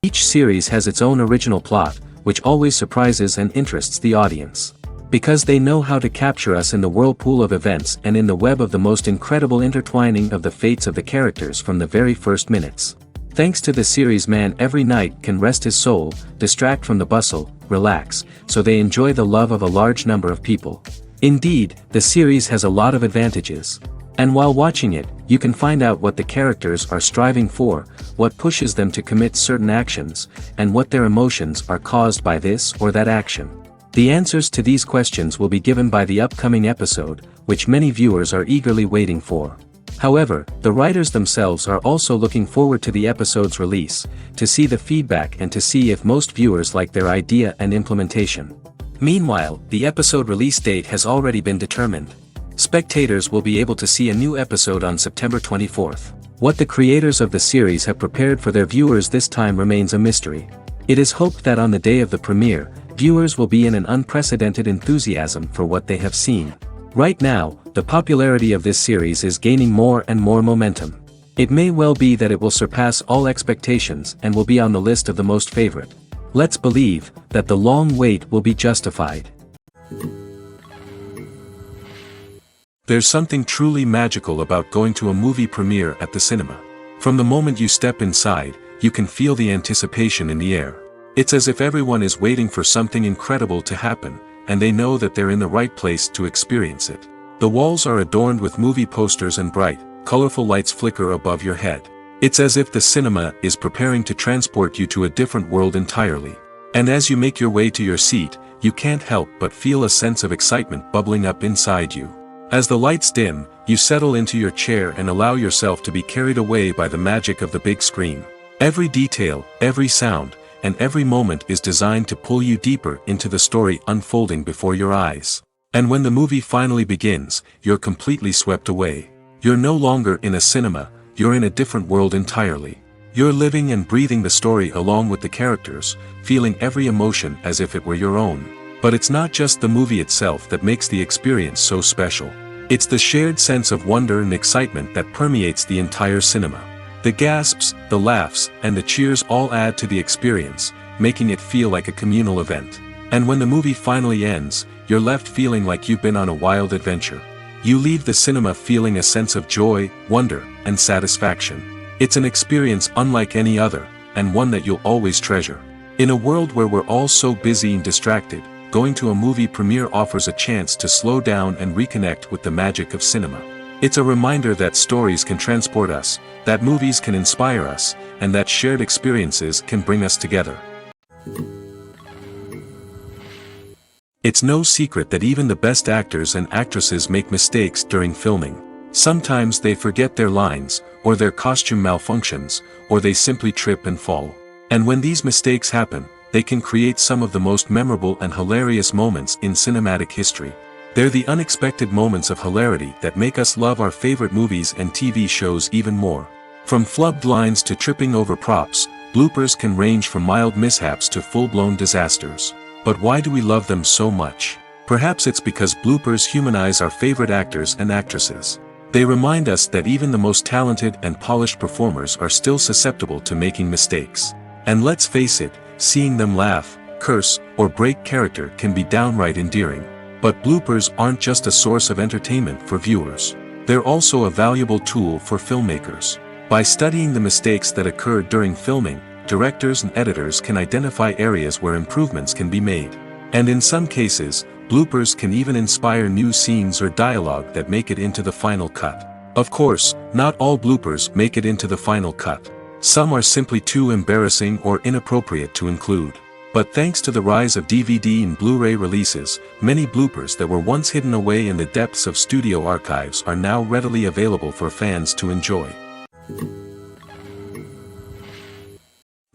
Each series has its own original plot, which always surprises and interests the audience. Because they know how to capture us in the whirlpool of events and in the web of the most incredible intertwining of the fates of the characters from the very first minutes. Thanks to the series, man every night can rest his soul, distract from the bustle, relax, so they enjoy the love of a large number of people. Indeed, the series has a lot of advantages. And while watching it, you can find out what the characters are striving for, what pushes them to commit certain actions, and what their emotions are caused by this or that action. The answers to these questions will be given by the upcoming episode, which many viewers are eagerly waiting for. However, the writers themselves are also looking forward to the episode's release, to see the feedback and to see if most viewers like their idea and implementation. Meanwhile, the episode release date has already been determined. Spectators will be able to see a new episode on September 24th. What the creators of the series have prepared for their viewers this time remains a mystery. It is hoped that on the day of the premiere, viewers will be in an unprecedented enthusiasm for what they have seen. Right now, the popularity of this series is gaining more and more momentum. It may well be that it will surpass all expectations and will be on the list of the most favorite. Let's believe that the long wait will be justified. There's something truly magical about going to a movie premiere at the cinema. From the moment you step inside, you can feel the anticipation in the air. It's as if everyone is waiting for something incredible to happen, and they know that they're in the right place to experience it. The walls are adorned with movie posters and bright, colorful lights flicker above your head. It's as if the cinema is preparing to transport you to a different world entirely. And as you make your way to your seat, you can't help but feel a sense of excitement bubbling up inside you. As the lights dim, you settle into your chair and allow yourself to be carried away by the magic of the big screen. Every detail, every sound, and every moment is designed to pull you deeper into the story unfolding before your eyes. And when the movie finally begins, you're completely swept away. You're no longer in a cinema, you're in a different world entirely. You're living and breathing the story along with the characters, feeling every emotion as if it were your own. But it's not just the movie itself that makes the experience so special. It's the shared sense of wonder and excitement that permeates the entire cinema. The gasps, the laughs, and the cheers all add to the experience, making it feel like a communal event. And when the movie finally ends, you're left feeling like you've been on a wild adventure. You leave the cinema feeling a sense of joy, wonder, and satisfaction. It's an experience unlike any other, and one that you'll always treasure. In a world where we're all so busy and distracted, going to a movie premiere offers a chance to slow down and reconnect with the magic of cinema. It's a reminder that stories can transport us, that movies can inspire us, and that shared experiences can bring us together. It's no secret that even the best actors and actresses make mistakes during filming. Sometimes they forget their lines, or their costume malfunctions, or they simply trip and fall. And when these mistakes happen, they can create some of the most memorable and hilarious moments in cinematic history. They're the unexpected moments of hilarity that make us love our favorite movies and TV shows even more. From flubbed lines to tripping over props, bloopers can range from mild mishaps to full-blown disasters. But why do we love them so much? Perhaps it's because bloopers humanize our favorite actors and actresses. They remind us that even the most talented and polished performers are still susceptible to making mistakes. And let's face it, seeing them laugh, curse, or break character can be downright endearing. But bloopers aren't just a source of entertainment for viewers. They're also a valuable tool for filmmakers. By studying the mistakes that occurred during filming, directors and editors can identify areas where improvements can be made. And in some cases, bloopers can even inspire new scenes or dialogue that make it into the final cut. Of course, not all bloopers make it into the final cut. Some are simply too embarrassing or inappropriate to include. But thanks to the rise of DVD and Blu-ray releases, many bloopers that were once hidden away in the depths of studio archives are now readily available for fans to enjoy.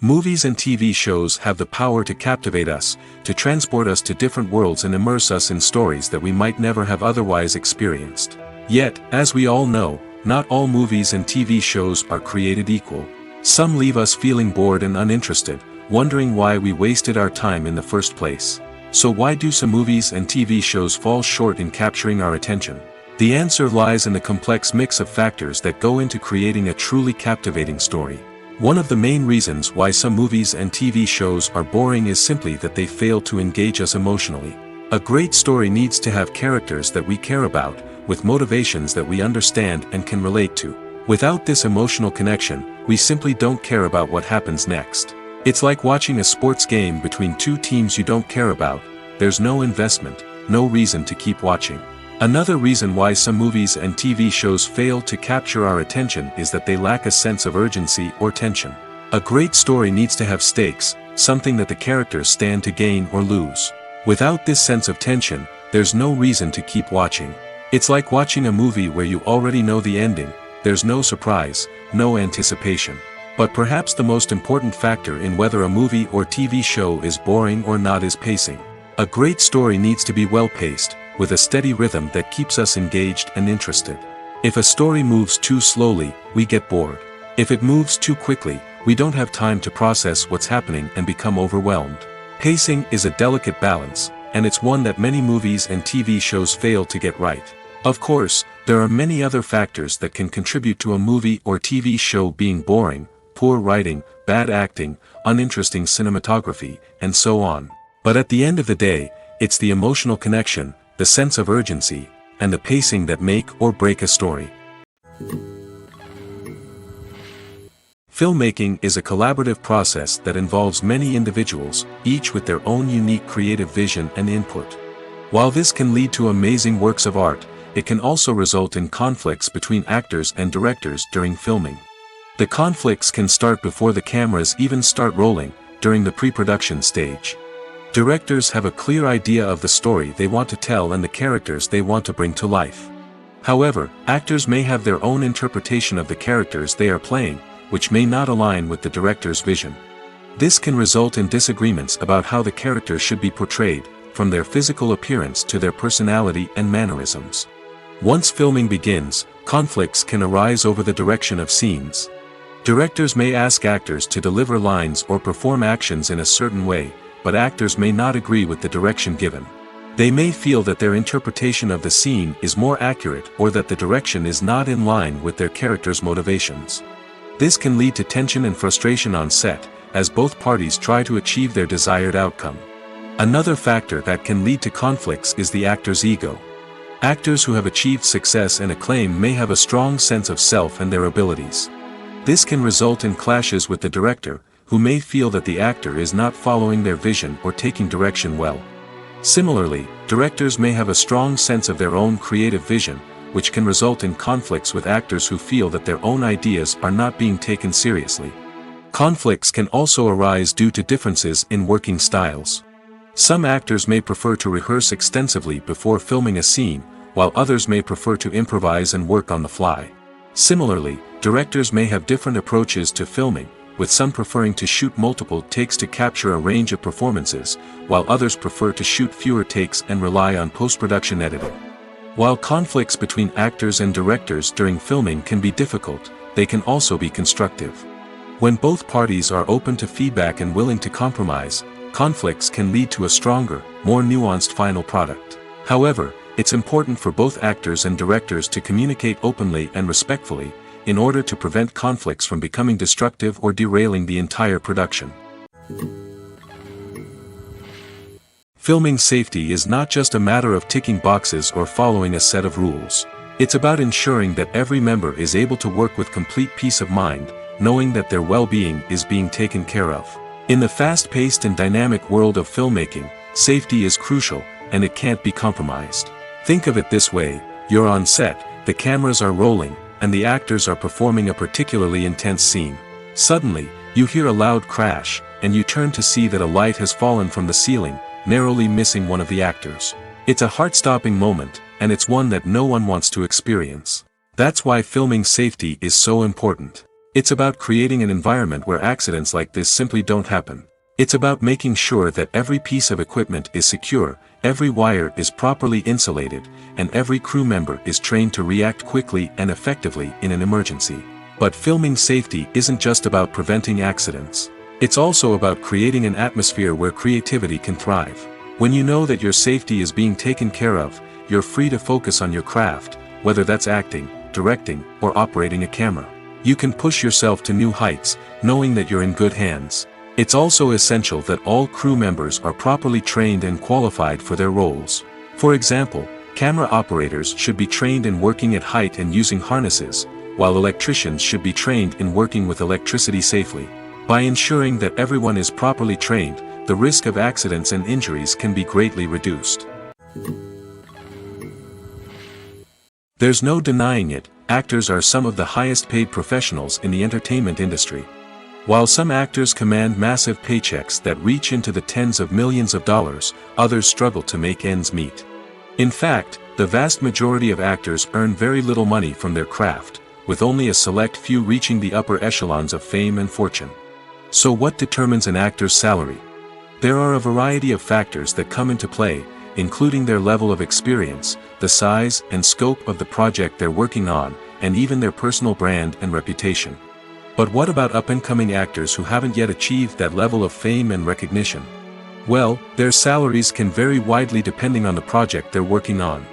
Movies and TV shows have the power to captivate us, to transport us to different worlds and immerse us in stories that we might never have otherwise experienced. Yet, as we all know, not all movies and TV shows are created equal. Some leave us feeling bored and uninterested, wondering why we wasted our time in the first place. So why do some movies and TV shows fall short in capturing our attention? The answer lies in the complex mix of factors that go into creating a truly captivating story. One of the main reasons why some movies and TV shows are boring is simply that they fail to engage us emotionally. A great story needs to have characters that we care about, with motivations that we understand and can relate to. Without this emotional connection, we simply don't care about what happens next. It's like watching a sports game between two teams you don't care about. There's no investment, no reason to keep watching. Another reason why some movies and TV shows fail to capture our attention is that they lack a sense of urgency or tension. A great story needs to have stakes, something that the characters stand to gain or lose. Without this sense of tension, there's no reason to keep watching. It's like watching a movie where you already know the ending. There's no surprise, no anticipation. But perhaps the most important factor in whether a movie or TV show is boring or not is pacing. A great story needs to be well-paced, with a steady rhythm that keeps us engaged and interested. If a story moves too slowly, we get bored. If it moves too quickly, we don't have time to process what's happening and become overwhelmed. Pacing is a delicate balance, and it's one that many movies and TV shows fail to get right. Of course, there are many other factors that can contribute to a movie or TV show being boring: poor writing, bad acting, uninteresting cinematography, and so on. But at the end of the day, it's the emotional connection, the sense of urgency, and the pacing that make or break a story. Filmmaking is a collaborative process that involves many individuals, each with their own unique creative vision and input. While this can lead to amazing works of art, it can also result in conflicts between actors and directors during filming. The conflicts can start before the cameras even start rolling, during the pre-production stage. Directors have a clear idea of the story they want to tell and the characters they want to bring to life. However, actors may have their own interpretation of the characters they are playing, which may not align with the director's vision. This can result in disagreements about how the characters should be portrayed, from their physical appearance to their personality and mannerisms. Once filming begins, conflicts can arise over the direction of scenes. Directors may ask actors to deliver lines or perform actions in a certain way, but actors may not agree with the direction given. They may feel that their interpretation of the scene is more accurate or that the direction is not in line with their character's motivations. This can lead to tension and frustration on set, as both parties try to achieve their desired outcome. Another factor that can lead to conflicts is the actor's ego. Actors who have achieved success and acclaim may have a strong sense of self and their abilities. This can result in clashes with the director, who may feel that the actor is not following their vision or taking direction well. Similarly, directors may have a strong sense of their own creative vision, which can result in conflicts with actors who feel that their own ideas are not being taken seriously. Conflicts can also arise due to differences in working styles. Some actors may prefer to rehearse extensively before filming a scene, while others may prefer to improvise and work on the fly. Similarly, directors may have different approaches to filming, with some preferring to shoot multiple takes to capture a range of performances, while others prefer to shoot fewer takes and rely on post-production editing. While conflicts between actors and directors during filming can be difficult, they can also be constructive. When both parties are open to feedback and willing to compromise, conflicts can lead to a stronger, more nuanced final product. However, it's important for both actors and directors to communicate openly and respectfully, in order to prevent conflicts from becoming destructive or derailing the entire production. Filming safety is not just a matter of ticking boxes or following a set of rules. It's about ensuring that every member is able to work with complete peace of mind, knowing that their well-being is being taken care of. In the fast-paced and dynamic world of filmmaking, safety is crucial, and it can't be compromised. Think of it this way: you're on set, the cameras are rolling, and the actors are performing a particularly intense scene. Suddenly, you hear a loud crash, and you turn to see that a light has fallen from the ceiling, narrowly missing one of the actors. It's a heart-stopping moment, and it's one that no one wants to experience. That's why filming safety is so important. It's about creating an environment where accidents like this simply don't happen. It's about making sure that every piece of equipment is secure, every wire is properly insulated, and every crew member is trained to react quickly and effectively in an emergency. But filming safety isn't just about preventing accidents. It's also about creating an atmosphere where creativity can thrive. When you know that your safety is being taken care of, you're free to focus on your craft, whether that's acting, directing, or operating a camera. You can push yourself to new heights, knowing that you're in good hands. It's also essential that all crew members are properly trained and qualified for their roles. For example, camera operators should be trained in working at height and using harnesses, while electricians should be trained in working with electricity safely. By ensuring that everyone is properly trained, the risk of accidents and injuries can be greatly reduced. There's no denying it, actors are some of the highest paid professionals in the entertainment industry. While some actors command massive paychecks that reach into the tens of millions of dollars, others struggle to make ends meet. In fact, the vast majority of actors earn very little money from their craft, with only a select few reaching the upper echelons of fame and fortune. So what determines an actor's salary? There are a variety of factors that come into play, including their level of experience, the size and scope of the project they're working on, and even their personal brand and reputation. But what about up-and-coming actors who haven't yet achieved that level of fame and recognition? Well, their salaries can vary widely depending on the project they're working on.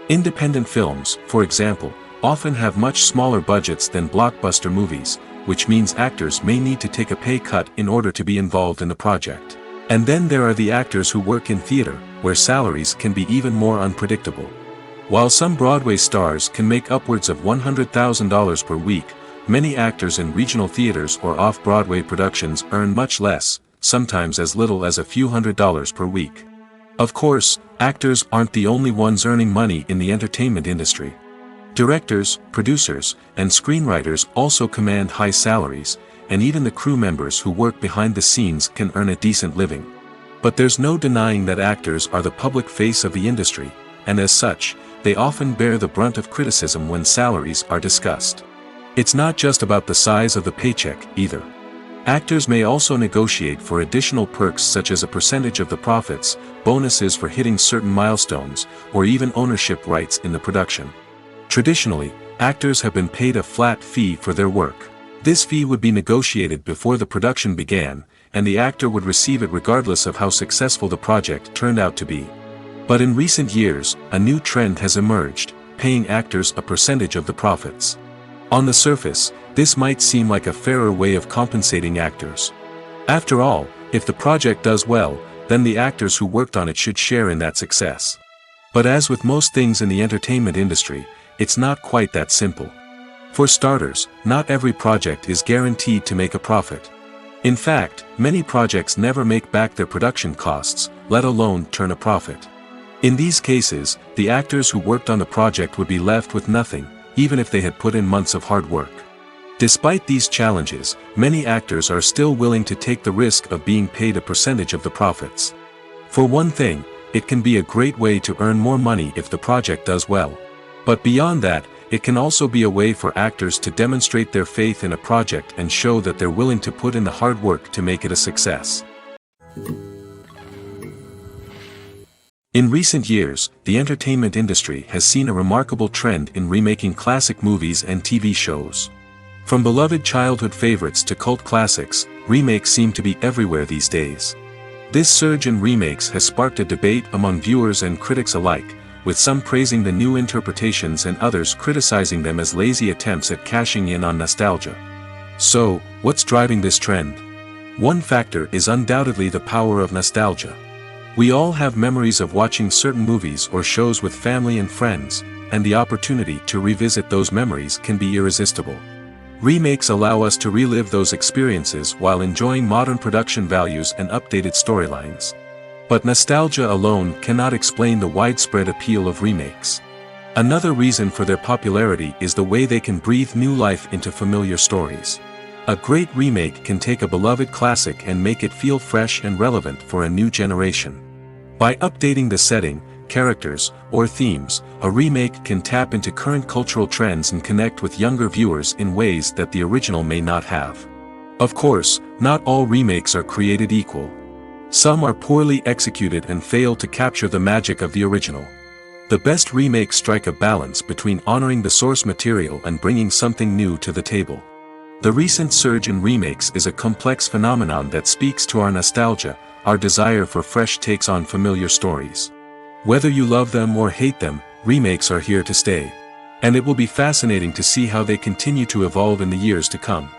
Independent films, for example, often have much smaller budgets than blockbuster movies, which means actors may need to take a pay cut in order to be involved in the project. And then there are the actors who work in theater, where salaries can be even more unpredictable. While some Broadway stars can make upwards of $100,000 per week, many actors in regional theaters or off-Broadway productions earn much less, sometimes as little as a few $100s per week. Of course, actors aren't the only ones earning money in the entertainment industry. Directors, producers, and screenwriters also command high salaries, and even the crew members who work behind the scenes can earn a decent living. But there's no denying that actors are the public face of the industry, and as such, they often bear the brunt of criticism when salaries are discussed. It's not just about the size of the paycheck, either. Actors may also negotiate for additional perks such as a percentage of the profits, bonuses for hitting certain milestones, or even ownership rights in the production. Traditionally, actors have been paid a flat fee for their work. This fee would be negotiated before the production began, and the actor would receive it regardless of how successful the project turned out to be. But in recent years, a new trend has emerged, paying actors a percentage of the profits. On the surface, this might seem like a fairer way of compensating actors. After all, if the project does well, then the actors who worked on it should share in that success. But as with most things in the entertainment industry, it's not quite that simple. For starters, not every project is guaranteed to make a profit. In fact, many projects never make back their production costs, let alone turn a profit. In these cases, the actors who worked on the project would be left with nothing, even if they had put in months of hard work. Despite these challenges, many actors are still willing to take the risk of being paid a percentage of the profits. For one thing, it can be a great way to earn more money if the project does well. But beyond that, it can also be a way for actors to demonstrate their faith in a project and show that they're willing to put in the hard work to make it a success. In recent years, the entertainment industry has seen a remarkable trend in remaking classic movies and TV shows. From beloved childhood favorites to cult classics, remakes seem to be everywhere these days. This surge in remakes has sparked a debate among viewers and critics alike, with some praising the new interpretations and others criticizing them as lazy attempts at cashing in on nostalgia. So, what's driving this trend? One factor is undoubtedly the power of nostalgia. We all have memories of watching certain movies or shows with family and friends, and the opportunity to revisit those memories can be irresistible. Remakes allow us to relive those experiences while enjoying modern production values and updated storylines. But nostalgia alone cannot explain the widespread appeal of remakes. Another reason for their popularity is the way they can breathe new life into familiar stories. A great remake can take a beloved classic and make it feel fresh and relevant for a new generation. By updating the setting, characters, or themes, a remake can tap into current cultural trends and connect with younger viewers in ways that the original may not have. Of course, not all remakes are created equal. Some are poorly executed and fail to capture the magic of the original. The best remakes strike a balance between honoring the source material and bringing something new to the table. The recent surge in remakes is a complex phenomenon that speaks to our nostalgia, our desire for fresh takes on familiar stories. Whether you love them or hate them, remakes are here to stay. And it will be fascinating to see how they continue to evolve in the years to come.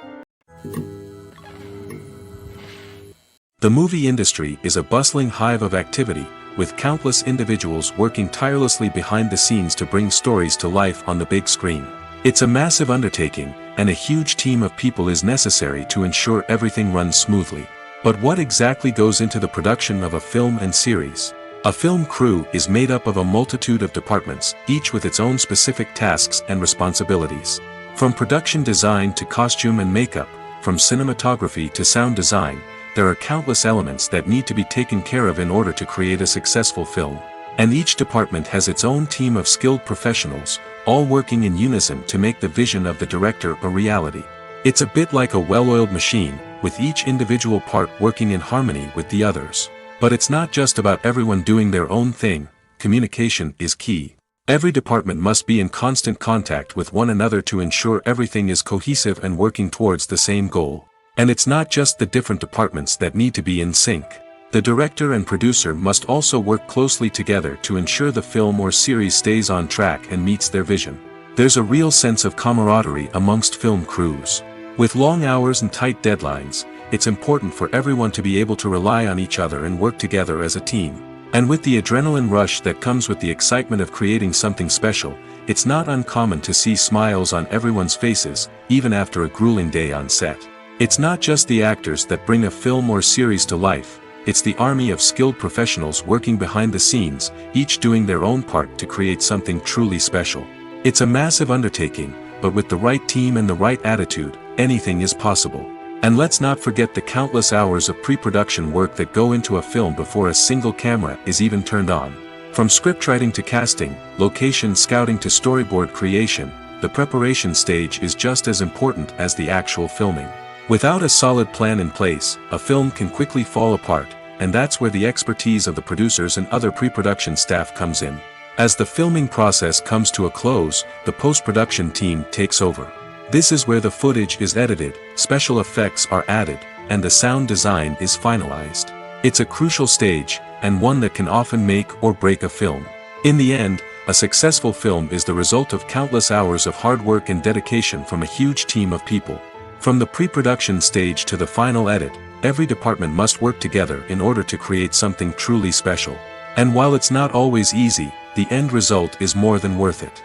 The movie industry is a bustling hive of activity, with countless individuals working tirelessly behind the scenes to bring stories to life on the big screen. It's a massive undertaking, and a huge team of people is necessary to ensure everything runs smoothly. But what exactly goes into the production of a film and series? A film crew is made up of a multitude of departments, each with its own specific tasks and responsibilities. From production design to costume and makeup, from cinematography to sound design, there are countless elements that need to be taken care of in order to create a successful film. And each department has its own team of skilled professionals, all working in unison to make the vision of the director a reality. It's a bit like a well-oiled machine, with each individual part working in harmony with the others. But it's not just about everyone doing their own thing. Communication is key. Every department must be in constant contact with one another to ensure everything is cohesive and working towards the same goal. And it's not just the different departments that need to be in sync. The director and producer must also work closely together to ensure the film or series stays on track and meets their vision. There's a real sense of camaraderie amongst film crews. With long hours and tight deadlines, it's important for everyone to be able to rely on each other and work together as a team. And with the adrenaline rush that comes with the excitement of creating something special, it's not uncommon to see smiles on everyone's faces, even after a grueling day on set. It's not just the actors that bring a film or series to life, it's the army of skilled professionals working behind the scenes, each doing their own part to create something truly special. It's a massive undertaking, but with the right team and the right attitude, anything is possible. And let's not forget the countless hours of pre-production work that go into a film before a single camera is even turned on. From scriptwriting to casting, location scouting to storyboard creation, the preparation stage is just as important as the actual filming. Without a solid plan in place, a film can quickly fall apart, and that's where the expertise of the producers and other pre-production staff comes in. As the filming process comes to a close, the post-production team takes over. This is where the footage is edited, special effects are added, and the sound design is finalized. It's a crucial stage, and one that can often make or break a film. In the end, a successful film is the result of countless hours of hard work and dedication from a huge team of people. From the pre-production stage to the final edit, every department must work together in order to create something truly special. And while it's not always easy, the end result is more than worth it.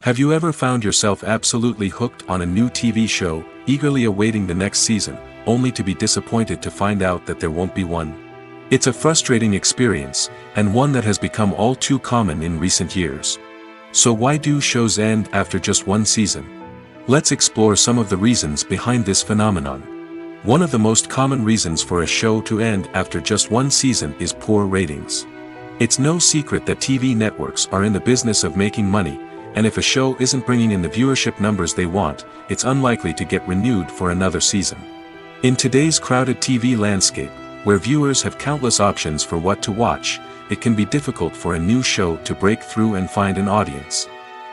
Have you ever found yourself absolutely hooked on a new TV show, eagerly awaiting the next season, only to be disappointed to find out that there won't be one? It's a frustrating experience, and one that has become all too common in recent years. So why do shows end after just one season? Let's explore some of the reasons behind this phenomenon. One of the most common reasons for a show to end after just one season is poor ratings. It's no secret that TV networks are in the business of making money, and if a show isn't bringing in the viewership numbers they want, it's unlikely to get renewed for another season. In today's crowded TV landscape, where viewers have countless options for what to watch, it can be difficult for a new show to break through and find an audience.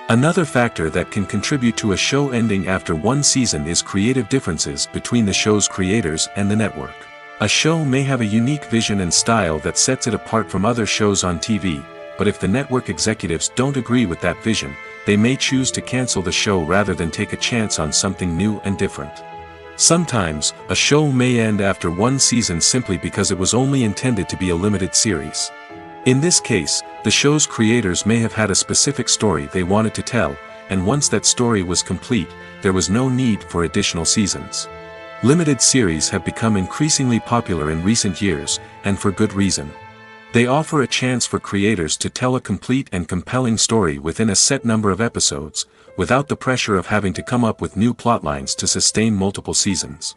Another factor that can contribute to a show ending after one season is creative differences between the show's creators and the network. A show may have a unique vision and style that sets it apart from other shows on TV, but if the network executives don't agree with that vision, they may choose to cancel the show rather than take a chance on something new and different. Sometimes, a show may end after one season simply because it was only intended to be a limited series. In this case, the show's creators may have had a specific story they wanted to tell, and once that story was complete, there was no need for additional seasons. Limited series have become increasingly popular in recent years, and for good reason. They offer a chance for creators to tell a complete and compelling story within a set number of episodes, without the pressure of having to come up with new plotlines to sustain multiple seasons.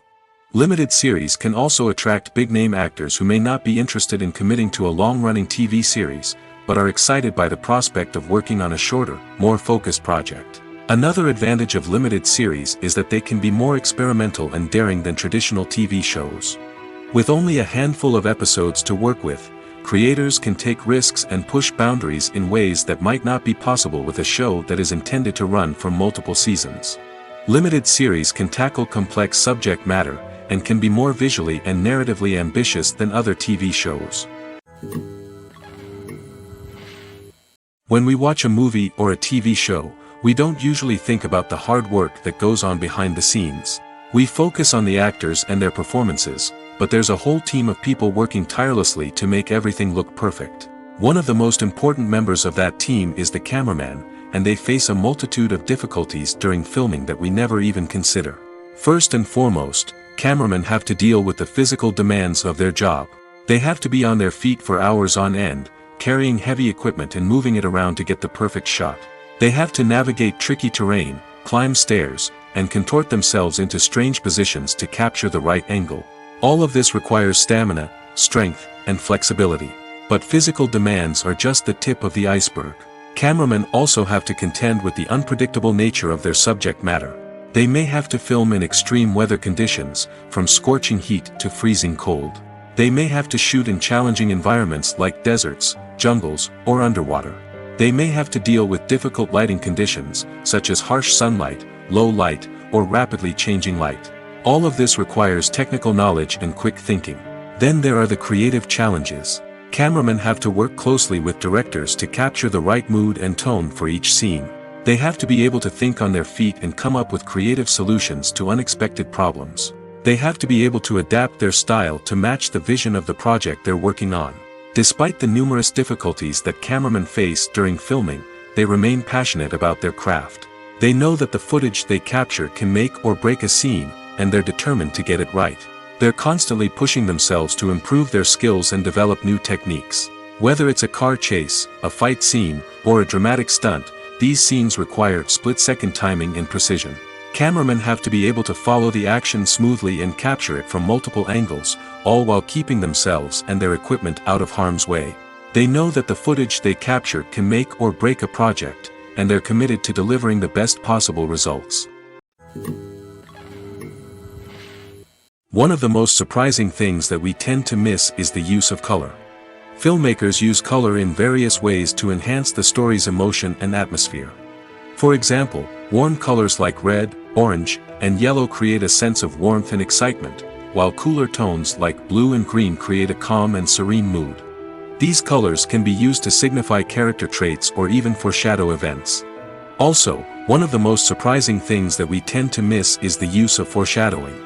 Limited series can also attract big-name actors who may not be interested in committing to a long-running TV series, but are excited by the prospect of working on a shorter, more focused project. Another advantage of limited series is that they can be more experimental and daring than traditional TV shows. With only a handful of episodes to work with, creators can take risks and push boundaries in ways that might not be possible with a show that is intended to run for multiple seasons. Limited series can tackle complex subject matter, and can be more visually and narratively ambitious than other TV shows. When we watch a movie or a TV show, we don't usually think about the hard work that goes on behind the scenes. We focus on the actors and their performances, but there's a whole team of people working tirelessly to make everything look perfect. One of the most important members of that team is the cameraman, and they face a multitude of difficulties during filming that we never even consider. First and foremost, cameramen have to deal with the physical demands of their job. They have to be on their feet for hours on end, carrying heavy equipment and moving it around to get the perfect shot. They have to navigate tricky terrain, climb stairs, and contort themselves into strange positions to capture the right angle. All of this requires stamina, strength, and flexibility. But physical demands are just the tip of the iceberg. Cameramen also have to contend with the unpredictable nature of their subject matter. They may have to film in extreme weather conditions, from scorching heat to freezing cold. They may have to shoot in challenging environments like deserts, jungles, or underwater. They may have to deal with difficult lighting conditions, such as harsh sunlight, low light, or rapidly changing light. All of this requires technical knowledge and quick thinking. Then there are the creative challenges. Cameramen have to work closely with directors to capture the right mood and tone for each scene. They have to be able to think on their feet and come up with creative solutions to unexpected problems. They have to be able to adapt their style to match the vision of the project they're working on. Despite the numerous difficulties that cameramen face during filming, they remain passionate about their craft. They know that the footage they capture can make or break a scene, and they're determined to get it right. They're constantly pushing themselves to improve their skills and develop new techniques. Whether it's a car chase, a fight scene, or a dramatic stunt, these scenes require split-second timing and precision. Cameramen have to be able to follow the action smoothly and capture it from multiple angles, all while keeping themselves and their equipment out of harm's way. They know that the footage they capture can make or break a project, and they're committed to delivering the best possible results. One of the most surprising things that we tend to miss is the use of color. Filmmakers use color in various ways to enhance the story's emotion and atmosphere. For example, warm colors like red, orange, and yellow create a sense of warmth and excitement, while cooler tones like blue and green create a calm and serene mood. These colors can be used to signify character traits or even foreshadow events. Also, one of the most surprising things that we tend to miss is the use of foreshadowing.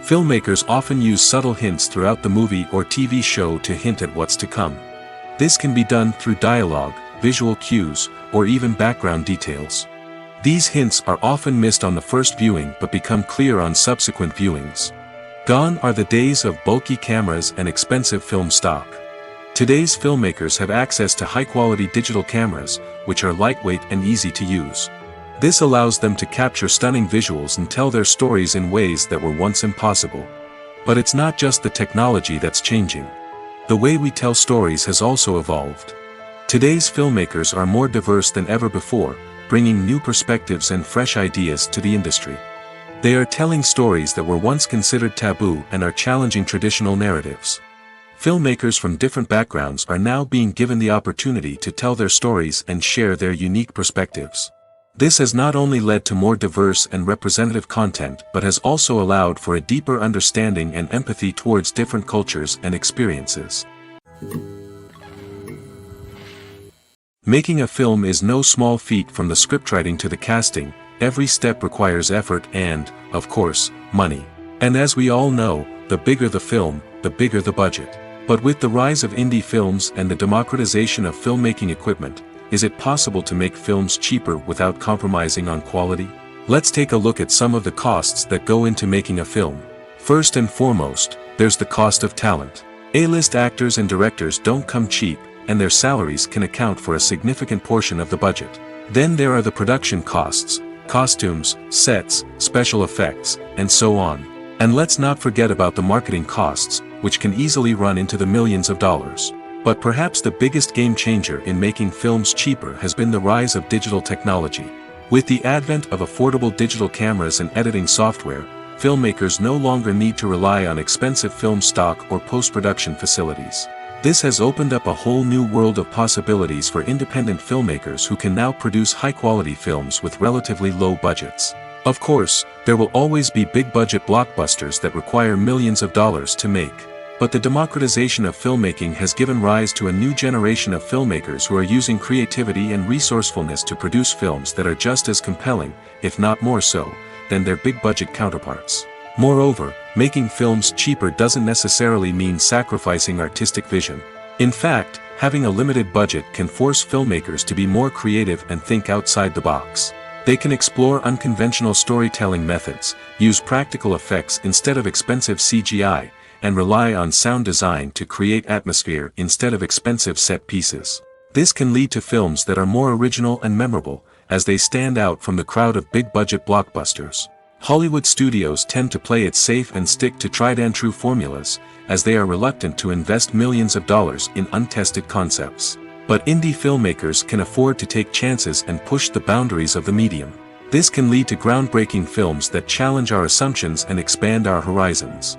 Filmmakers often use subtle hints throughout the movie or TV show to hint at what's to come. This can be done through dialogue, visual cues, or even background details. These hints are often missed on the first viewing but become clear on subsequent viewings. Gone are the days of bulky cameras and expensive film stock. Today's filmmakers have access to high-quality digital cameras, which are lightweight and easy to use. This allows them to capture stunning visuals and tell their stories in ways that were once impossible. But it's not just the technology that's changing. The way we tell stories has also evolved. Today's filmmakers are more diverse than ever before, bringing new perspectives and fresh ideas to the industry. They are telling stories that were once considered taboo and are challenging traditional narratives. Filmmakers from different backgrounds are now being given the opportunity to tell their stories and share their unique perspectives. This has not only led to more diverse and representative content but has also allowed for a deeper understanding and empathy towards different cultures and experiences. Making a film is no small feat. From the scriptwriting to the casting, every step requires effort and, of course, money. And as we all know, the bigger the film, the bigger the budget. But with the rise of indie films and the democratization of filmmaking equipment, is it possible to make films cheaper without compromising on quality? Let's take a look at some of the costs that go into making a film. First and foremost, there's the cost of talent. A-list actors and directors don't come cheap, and their salaries can account for a significant portion of the budget. Then there are the production costs, costumes, sets, special effects, and so on. And let's not forget about the marketing costs, which can easily run into the millions of dollars. But perhaps the biggest game changer in making films cheaper has been the rise of digital technology. With the advent of affordable digital cameras and editing software, filmmakers no longer need to rely on expensive film stock or post-production facilities. This has opened up a whole new world of possibilities for independent filmmakers who can now produce high-quality films with relatively low budgets. Of course, there will always be big-budget blockbusters that require millions of dollars to make. But the democratization of filmmaking has given rise to a new generation of filmmakers who are using creativity and resourcefulness to produce films that are just as compelling, if not more so, than their big-budget counterparts. Moreover, making films cheaper doesn't necessarily mean sacrificing artistic vision. In fact, having a limited budget can force filmmakers to be more creative and think outside the box. They can explore unconventional storytelling methods, use practical effects instead of expensive CGI, and rely on sound design to create atmosphere instead of expensive set pieces. This can lead to films that are more original and memorable, as they stand out from the crowd of big-budget blockbusters. Hollywood studios tend to play it safe and stick to tried-and-true formulas, as they are reluctant to invest millions of dollars in untested concepts. But indie filmmakers can afford to take chances and push the boundaries of the medium. This can lead to groundbreaking films that challenge our assumptions and expand our horizons.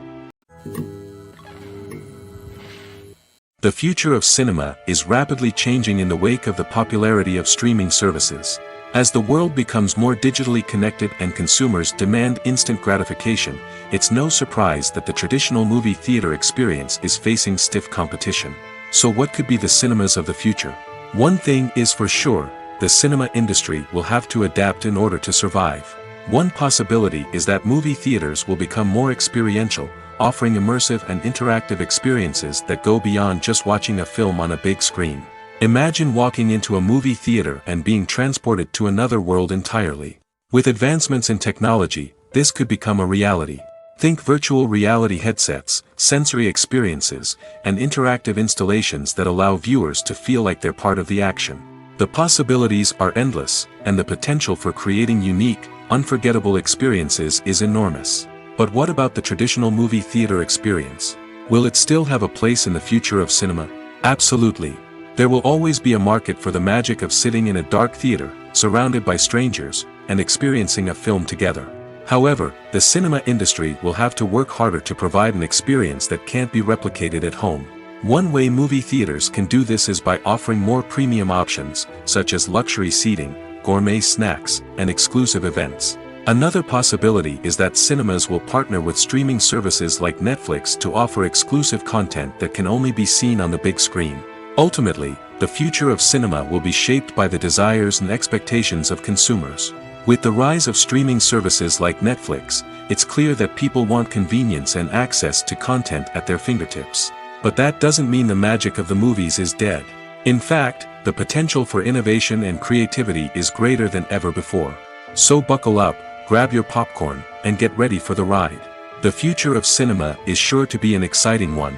The future of cinema is rapidly changing in the wake of the popularity of streaming services. As the world becomes more digitally connected and consumers demand instant gratification, it's no surprise that the traditional movie theater experience is facing stiff competition. So what could be the cinemas of the future? One thing is for sure, the cinema industry will have to adapt in order to survive. One possibility is that movie theaters will become more experiential, offering immersive and interactive experiences that go beyond just watching a film on a big screen. Imagine walking into a movie theater and being transported to another world entirely. With advancements in technology, this could become a reality. Think virtual reality headsets, sensory experiences, and interactive installations that allow viewers to feel like they're part of the action. The possibilities are endless, and the potential for creating unique, unforgettable experiences is enormous. But what about the traditional movie theater experience? Will it still have a place in the future of cinema? Absolutely. There will always be a market for the magic of sitting in a dark theater, surrounded by strangers, and experiencing a film together. However, the cinema industry will have to work harder to provide an experience that can't be replicated at home. One way movie theaters can do this is by offering more premium options, such as luxury seating, gourmet snacks, and exclusive events. Another possibility is that cinemas will partner with streaming services like Netflix to offer exclusive content that can only be seen on the big screen. Ultimately, the future of cinema will be shaped by the desires and expectations of consumers. With the rise of streaming services like Netflix, it's clear that people want convenience and access to content at their fingertips. But that doesn't mean the magic of the movies is dead. In fact, the potential for innovation and creativity is greater than ever before. So buckle up, grab your popcorn, and get ready for the ride. The future of cinema is sure to be an exciting one.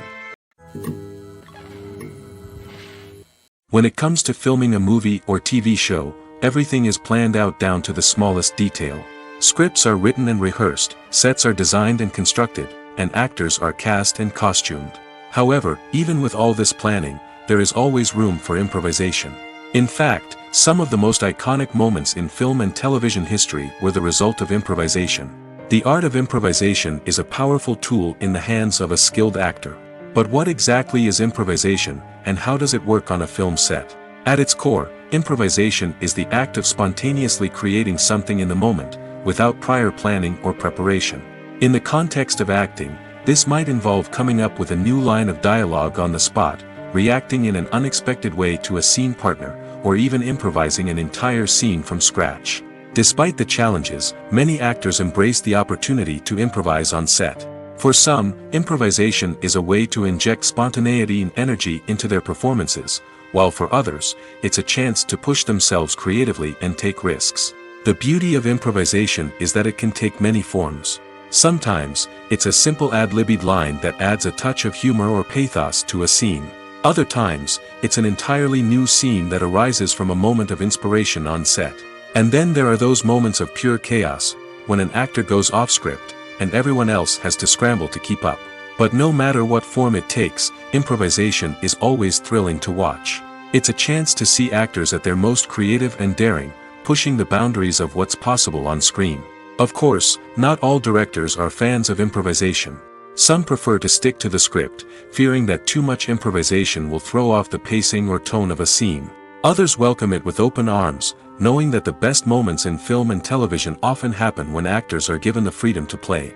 When it comes to filming a movie or TV show, everything is planned out down to the smallest detail. Scripts are written and rehearsed, sets are designed and constructed, and actors are cast and costumed. However, even with all this planning, there is always room for improvisation. In fact, some of the most iconic moments in film and television history were the result of improvisation. The art of improvisation is a powerful tool in the hands of a skilled actor. But what exactly is improvisation, and how does it work on a film set? At its core, improvisation is the act of spontaneously creating something in the moment, without prior planning or preparation. In the context of acting, this might involve coming up with a new line of dialogue on the spot, reacting in an unexpected way to a scene partner, or even improvising an entire scene from scratch. Despite the challenges, many actors embrace the opportunity to improvise on set. For some, improvisation is a way to inject spontaneity and energy into their performances, while for others, it's a chance to push themselves creatively and take risks. The beauty of improvisation is that it can take many forms. Sometimes, it's a simple ad-libbed line that adds a touch of humor or pathos to a scene. Other times, it's an entirely new scene that arises from a moment of inspiration on set. And then there are those moments of pure chaos, when an actor goes off script, and everyone else has to scramble to keep up. But no matter what form it takes, improvisation is always thrilling to watch. It's a chance to see actors at their most creative and daring, pushing the boundaries of what's possible on screen. Of course, not all directors are fans of improvisation. Some prefer to stick to the script, fearing that too much improvisation will throw off the pacing or tone of a scene. Others welcome it with open arms, knowing that the best moments in film and television often happen when actors are given the freedom to play.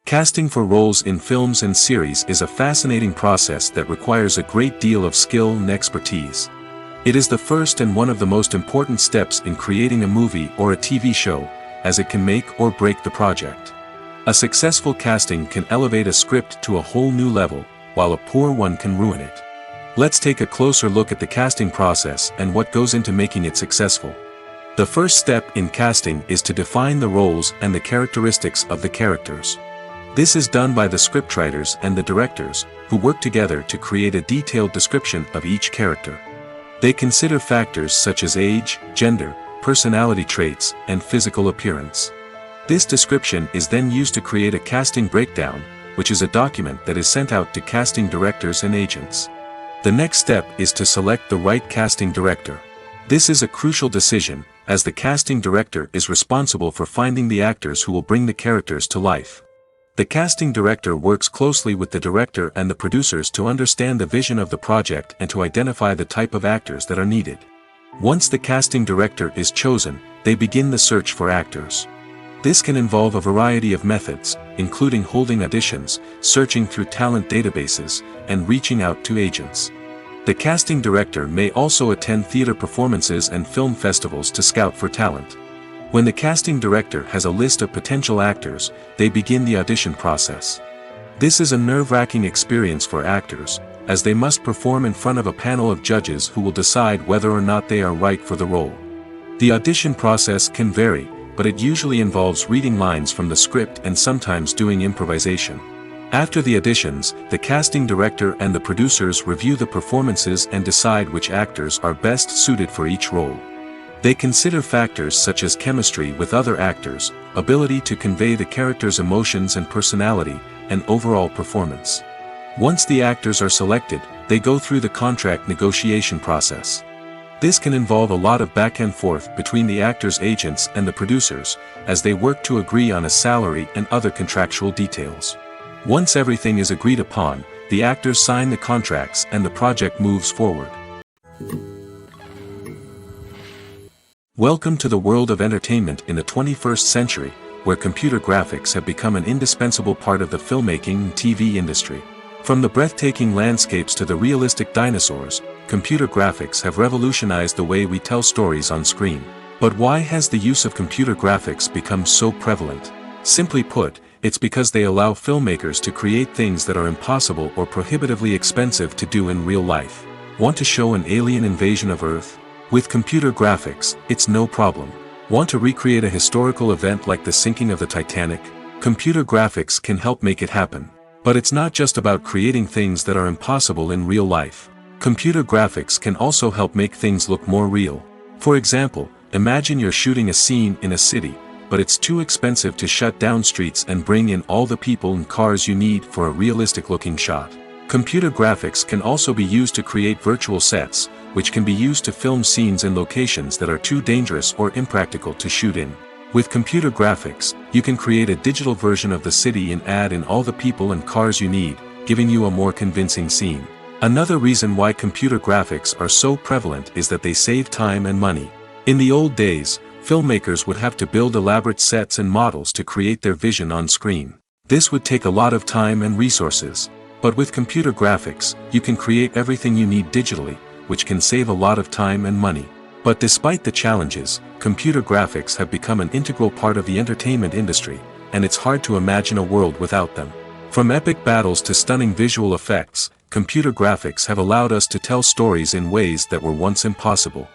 Casting for roles in films and series is a fascinating process that requires a great deal of skill and expertise. It is the first and one of the most important steps in creating a movie or a TV show, as it can make or break the project. A successful casting can elevate a script to a whole new level, while a poor one can ruin it. Let's take a closer look at the casting process and what goes into making it successful. The first step in casting is to define the roles and the characteristics of the characters. This is done by the scriptwriters and the directors, who work together to create a detailed description of each character. They consider factors such as age, gender, personality traits, and physical appearance. This description is then used to create a casting breakdown, which is a document that is sent out to casting directors and agents. The next step is to select the right casting director. This is a crucial decision, as the casting director is responsible for finding the actors who will bring the characters to life. The casting director works closely with the director and the producers to understand the vision of the project and to identify the type of actors that are needed. Once the casting director is chosen, they begin the search for actors. This can involve a variety of methods, including holding auditions, searching through talent databases, and reaching out to agents. The casting director may also attend theater performances and film festivals to scout for talent. When the casting director has a list of potential actors, they begin the audition process. This is a nerve-wracking experience for actors, as they must perform in front of a panel of judges who will decide whether or not they are right for the role. The audition process can vary, but it usually involves reading lines from the script and sometimes doing improvisation. After the auditions, the casting director and the producers review the performances and decide which actors are best suited for each role. They consider factors such as chemistry with other actors, ability to convey the character's emotions and personality, and overall performance. Once the actors are selected, they go through the contract negotiation process. This can involve a lot of back and forth between the actors' agents and the producers, as they work to agree on a salary and other contractual details. Once everything is agreed upon, the actors sign the contracts and the project moves forward. Welcome to the world of entertainment in the 21st century, where computer graphics have become an indispensable part of the filmmaking and TV industry. From the breathtaking landscapes to the realistic dinosaurs, computer graphics have revolutionized the way we tell stories on screen. But why has the use of computer graphics become so prevalent? Simply put, it's because they allow filmmakers to create things that are impossible or prohibitively expensive to do in real life. Want to show an alien invasion of Earth? With computer graphics, it's no problem. Want to recreate a historical event like the sinking of the Titanic? Computer graphics can help make it happen. But it's not just about creating things that are impossible in real life. Computer graphics can also help make things look more real. For example, imagine you're shooting a scene in a city, but it's too expensive to shut down streets and bring in all the people and cars you need for a realistic-looking shot. Computer graphics can also be used to create virtual sets, which can be used to film scenes in locations that are too dangerous or impractical to shoot in. With computer graphics, you can create a digital version of the city and add in all the people and cars you need, giving you a more convincing scene. Another reason why computer graphics are so prevalent is that they save time and money. In the old days, filmmakers would have to build elaborate sets and models to create their vision on screen. This would take a lot of time and resources. But with computer graphics, you can create everything you need digitally, which can save a lot of time and money. But despite the challenges, computer graphics have become an integral part of the entertainment industry, and it's hard to imagine a world without them. From epic battles to stunning visual effects, computer graphics have allowed us to tell stories in ways that were once impossible.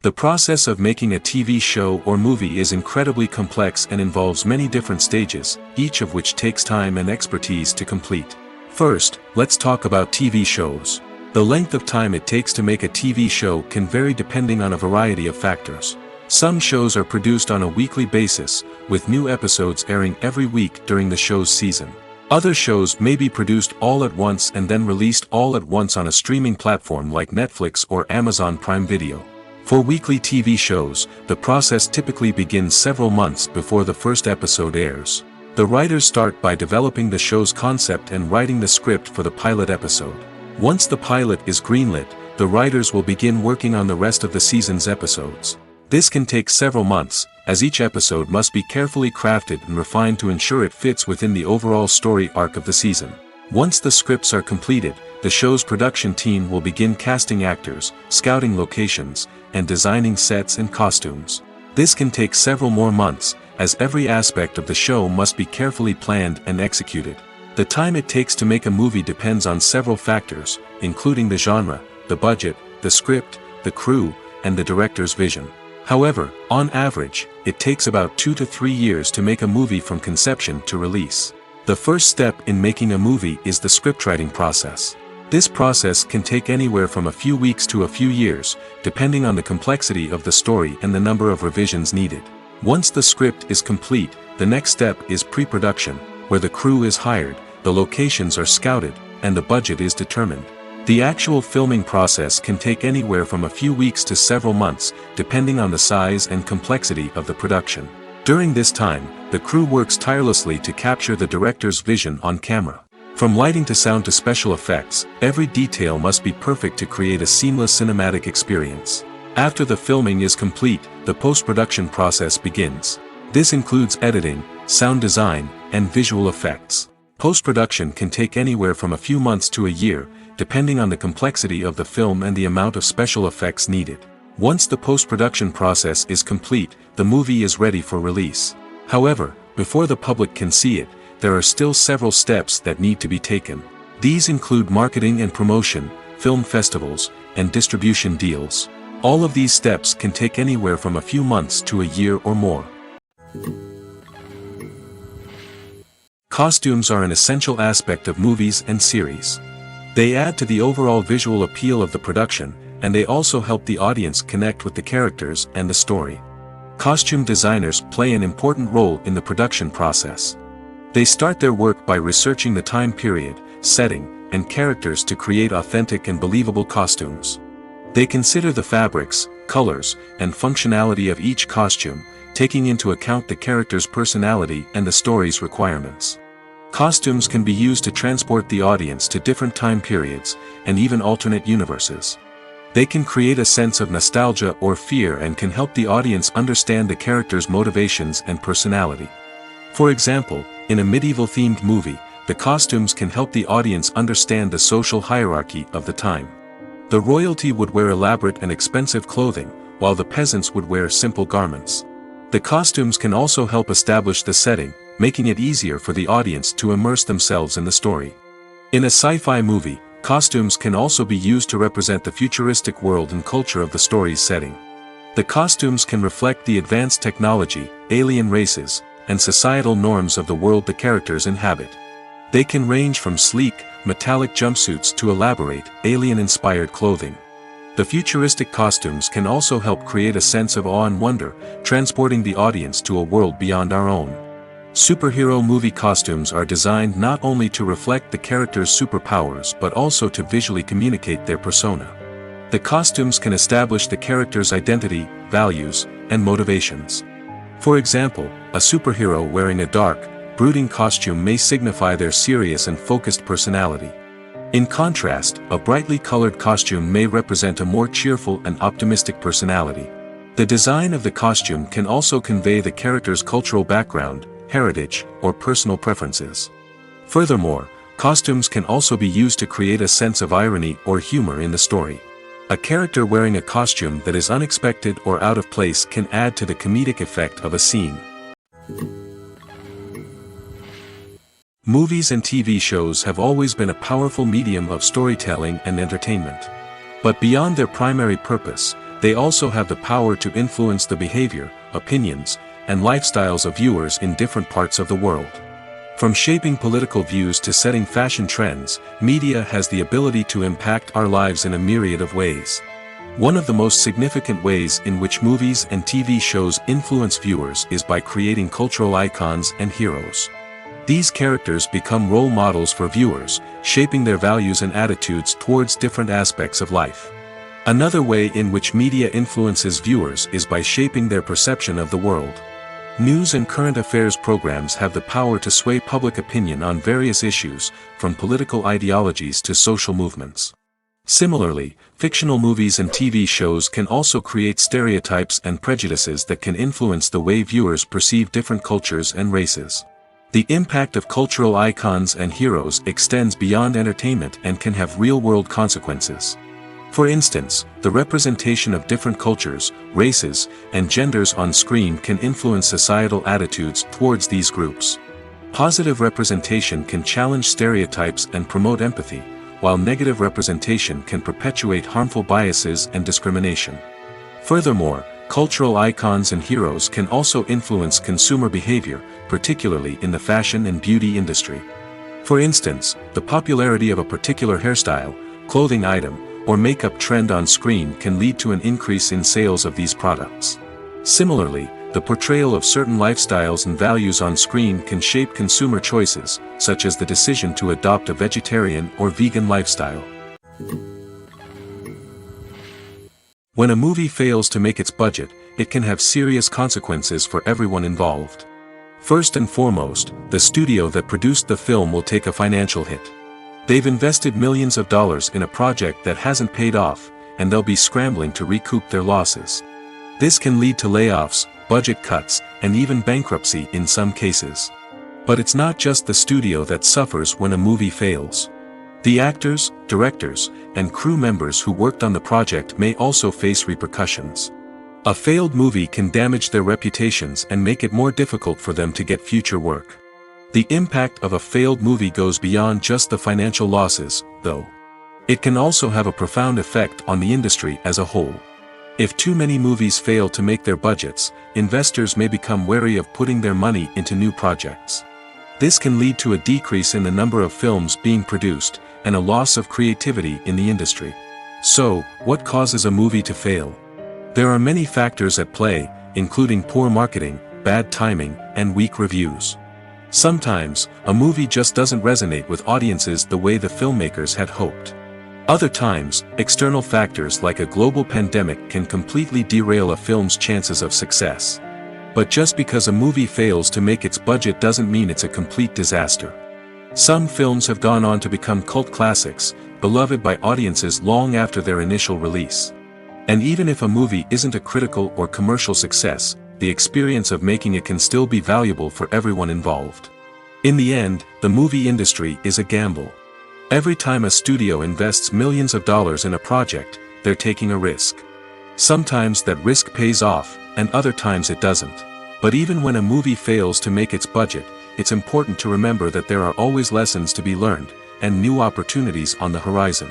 The process of making a TV show or movie is incredibly complex and involves many different stages, each of which takes time and expertise to complete. First, let's talk about TV shows. The length of time it takes to make a TV show can vary depending on a variety of factors. Some shows are produced on a weekly basis, with new episodes airing every week during the show's season. Other shows may be produced all at once and then released all at once on a streaming platform like Netflix or Amazon Prime Video. For weekly TV shows, the process typically begins several months before the first episode airs. The writers start by developing the show's concept and writing the script for the pilot episode. Once the pilot is greenlit, the writers will begin working on the rest of the season's episodes. This can take several months, as each episode must be carefully crafted and refined to ensure it fits within the overall story arc of the season. Once the scripts are completed, the show's production team will begin casting actors, scouting locations, and designing sets and costumes. This can take several more months, as every aspect of the show must be carefully planned and executed. The time it takes to make a movie depends on several factors, including the genre, the budget, the script, the crew, and the director's vision. However, on average, it takes about 2 to 3 years to make a movie from conception to release. The first step in making a movie is the scriptwriting process. This process can take anywhere from a few weeks to a few years, depending on the complexity of the story and the number of revisions needed. Once the script is complete, the next step is pre-production, where the crew is hired, the locations are scouted, and the budget is determined. The actual filming process can take anywhere from a few weeks to several months, depending on the size and complexity of the production. During this time, the crew works tirelessly to capture the director's vision on camera. From lighting to sound to special effects, every detail must be perfect to create a seamless cinematic experience. After the filming is complete, the post-production process begins. This includes editing, sound design, and visual effects. Post-production can take anywhere from a few months to a year, depending on the complexity of the film and the amount of special effects needed. Once the post-production process is complete, the movie is ready for release. However, before the public can see it, there are still several steps that need to be taken. These include marketing and promotion, film festivals, and distribution deals. All of these steps can take anywhere from a few months to a year or more. Costumes are an essential aspect of movies and series. They add to the overall visual appeal of the production, and they also help the audience connect with the characters and the story. Costume designers play an important role in the production process. They start their work by researching the time period, setting, and characters to create authentic and believable costumes. They consider the fabrics, colors, and functionality of each costume, taking into account the character's personality and the story's requirements. Costumes can be used to transport the audience to different time periods, and even alternate universes. They can create a sense of nostalgia or fear and can help the audience understand the character's motivations and personality. For example, in a medieval-themed movie, the costumes can help the audience understand the social hierarchy of the time. The royalty would wear elaborate and expensive clothing, while the peasants would wear simple garments. The costumes can also help establish the setting, making it easier for the audience to immerse themselves in the story. In a sci-fi movie, costumes can also be used to represent the futuristic world and culture of the story's setting. The costumes can reflect the advanced technology, alien races, and societal norms of the world the characters inhabit. They can range from sleek, metallic jumpsuits to elaborate, alien-inspired clothing. The futuristic costumes can also help create a sense of awe and wonder, transporting the audience to a world beyond our own. Superhero movie costumes are designed not only to reflect the character's superpowers but also to visually communicate their persona. The costumes can establish the character's identity, values, and motivations. For example, a superhero wearing a dark, brooding costume may signify their serious and focused personality. In contrast, a brightly colored costume may represent a more cheerful and optimistic personality. The design of the costume can also convey the character's cultural background, heritage, or personal preferences. Furthermore, costumes can also be used to create a sense of irony or humor in the story. A character wearing a costume that is unexpected or out of place can add to the comedic effect of a scene. Movies and TV shows have always been a powerful medium of storytelling and entertainment. But beyond their primary purpose, they also have the power to influence the behavior, opinions, and lifestyles of viewers in different parts of the world. From shaping political views to setting fashion trends, media has the ability to impact our lives in a myriad of ways. One of the most significant ways in which movies and TV shows influence viewers is by creating cultural icons and heroes. These characters become role models for viewers, shaping their values and attitudes towards different aspects of life. Another way in which media influences viewers is by shaping their perception of the world. News and current affairs programs have the power to sway public opinion on various issues, from political ideologies to social movements. Similarly, fictional movies and TV shows can also create stereotypes and prejudices that can influence the way viewers perceive different cultures and races. The impact of cultural icons and heroes extends beyond entertainment and can have real-world consequences. For instance, the representation of different cultures, races, and genders on screen can influence societal attitudes towards these groups. Positive representation can challenge stereotypes and promote empathy, while negative representation can perpetuate harmful biases and discrimination. Furthermore, cultural icons and heroes can also influence consumer behavior, particularly in the fashion and beauty industry. For instance, the popularity of a particular hairstyle, clothing item, or makeup trend on screen can lead to an increase in sales of these products. Similarly, the portrayal of certain lifestyles and values on screen can shape consumer choices, such as the decision to adopt a vegetarian or vegan lifestyle. When a movie fails to make its budget, it can have serious consequences for everyone involved. First and foremost, the studio that produced the film will take a financial hit. They've invested millions of dollars in a project that hasn't paid off, and they'll be scrambling to recoup their losses. This can lead to layoffs, budget cuts, and even bankruptcy in some cases. But it's not just the studio that suffers when a movie fails. The actors, directors, and crew members who worked on the project may also face repercussions. A failed movie can damage their reputations and make it more difficult for them to get future work. The impact of a failed movie goes beyond just the financial losses, though. It can also have a profound effect on the industry as a whole. If too many movies fail to make their budgets, investors may become wary of putting their money into new projects. This can lead to a decrease in the number of films being produced, and a loss of creativity in the industry. So, what causes a movie to fail? There are many factors at play, including poor marketing, bad timing, and weak reviews. Sometimes, a movie just doesn't resonate with audiences the way the filmmakers had hoped. Other times, external factors like a global pandemic can completely derail a film's chances of success. But just because a movie fails to make its budget doesn't mean it's a complete disaster. Some films have gone on to become cult classics, beloved by audiences long after their initial release. And even if a movie isn't a critical or commercial success, the experience of making it can still be valuable for everyone involved. In the end, the movie industry is a gamble. Every time a studio invests millions of dollars in a project, they're taking a risk. Sometimes that risk pays off, and other times it doesn't. But even when a movie fails to make its budget, it's important to remember that there are always lessons to be learned, and new opportunities on the horizon.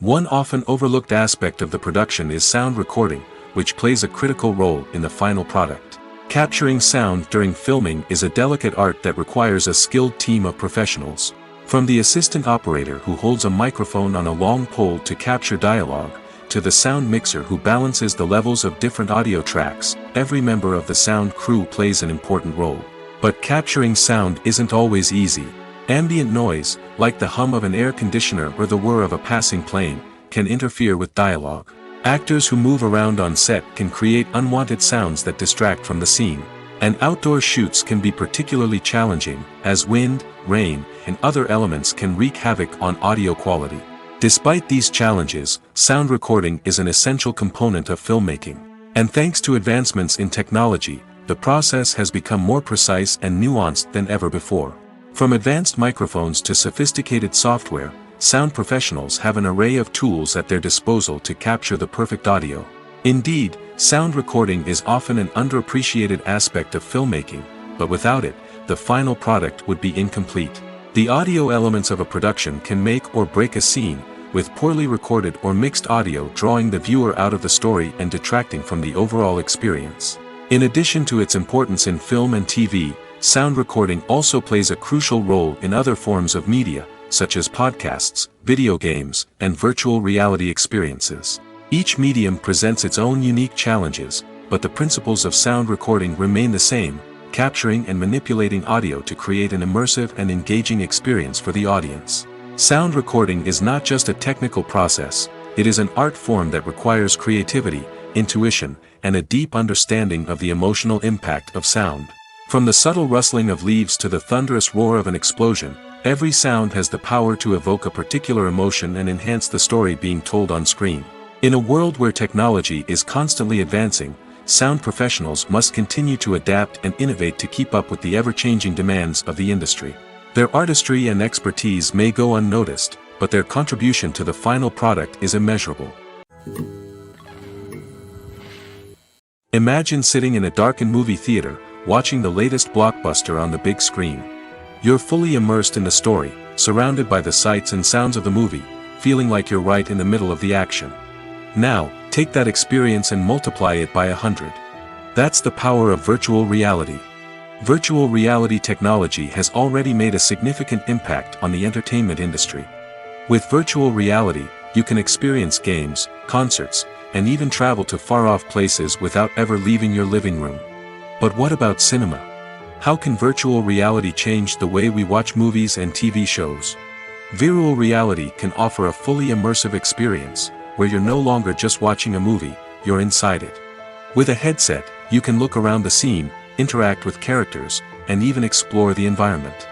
One often overlooked aspect of the production is sound recording, which plays a critical role in the final product. Capturing sound during filming is a delicate art that requires a skilled team of professionals. From the assistant operator who holds a microphone on a long pole to capture dialogue, to the sound mixer who balances the levels of different audio tracks, every member of the sound crew plays an important role. But capturing sound isn't always easy. Ambient noise, like the hum of an air conditioner or the whir of a passing plane, can interfere with dialogue. Actors who move around on set can create unwanted sounds that distract from the scene. And outdoor shoots can be particularly challenging, as wind, rain, and other elements can wreak havoc on audio quality. Despite these challenges, sound recording is an essential component of filmmaking. And thanks to advancements in technology, the process has become more precise and nuanced than ever before. From advanced microphones to sophisticated software, sound professionals have an array of tools at their disposal to capture the perfect audio. Indeed, sound recording is often an underappreciated aspect of filmmaking, but without it, the final product would be incomplete. The audio elements of a production can make or break a scene, with poorly recorded or mixed audio drawing the viewer out of the story and detracting from the overall experience. In addition to its importance in film and TV, sound recording also plays a crucial role in other forms of media, such as podcasts, video games, and virtual reality experiences. Each medium presents its own unique challenges, but the principles of sound recording remain the same, capturing and manipulating audio to create an immersive and engaging experience for the audience. Sound recording is not just a technical process, it is an art form that requires creativity, intuition, and a deep understanding of the emotional impact of sound. From the subtle rustling of leaves to the thunderous roar of an explosion, every sound has the power to evoke a particular emotion and enhance the story being told on screen. In a world where technology is constantly advancing, sound professionals must continue to adapt and innovate to keep up with the ever-changing demands of the industry. Their artistry and expertise may go unnoticed, but their contribution to the final product is immeasurable. Imagine sitting in a darkened movie theater, watching the latest blockbuster on the big screen. You're fully immersed in the story, surrounded by the sights and sounds of the movie, feeling like you're right in the middle of the action. Now, take that experience and multiply it by 100. That's the power of virtual reality. Virtual reality technology has already made a significant impact on the entertainment industry. With virtual reality, you can experience games, concerts, and even travel to far-off places without ever leaving your living room. But what about cinema? How can virtual reality change the way we watch movies and TV shows? Virtual reality can offer a fully immersive experience, where you're no longer just watching a movie, you're inside it. With a headset, you can look around the scene, interact with characters, and even explore the environment.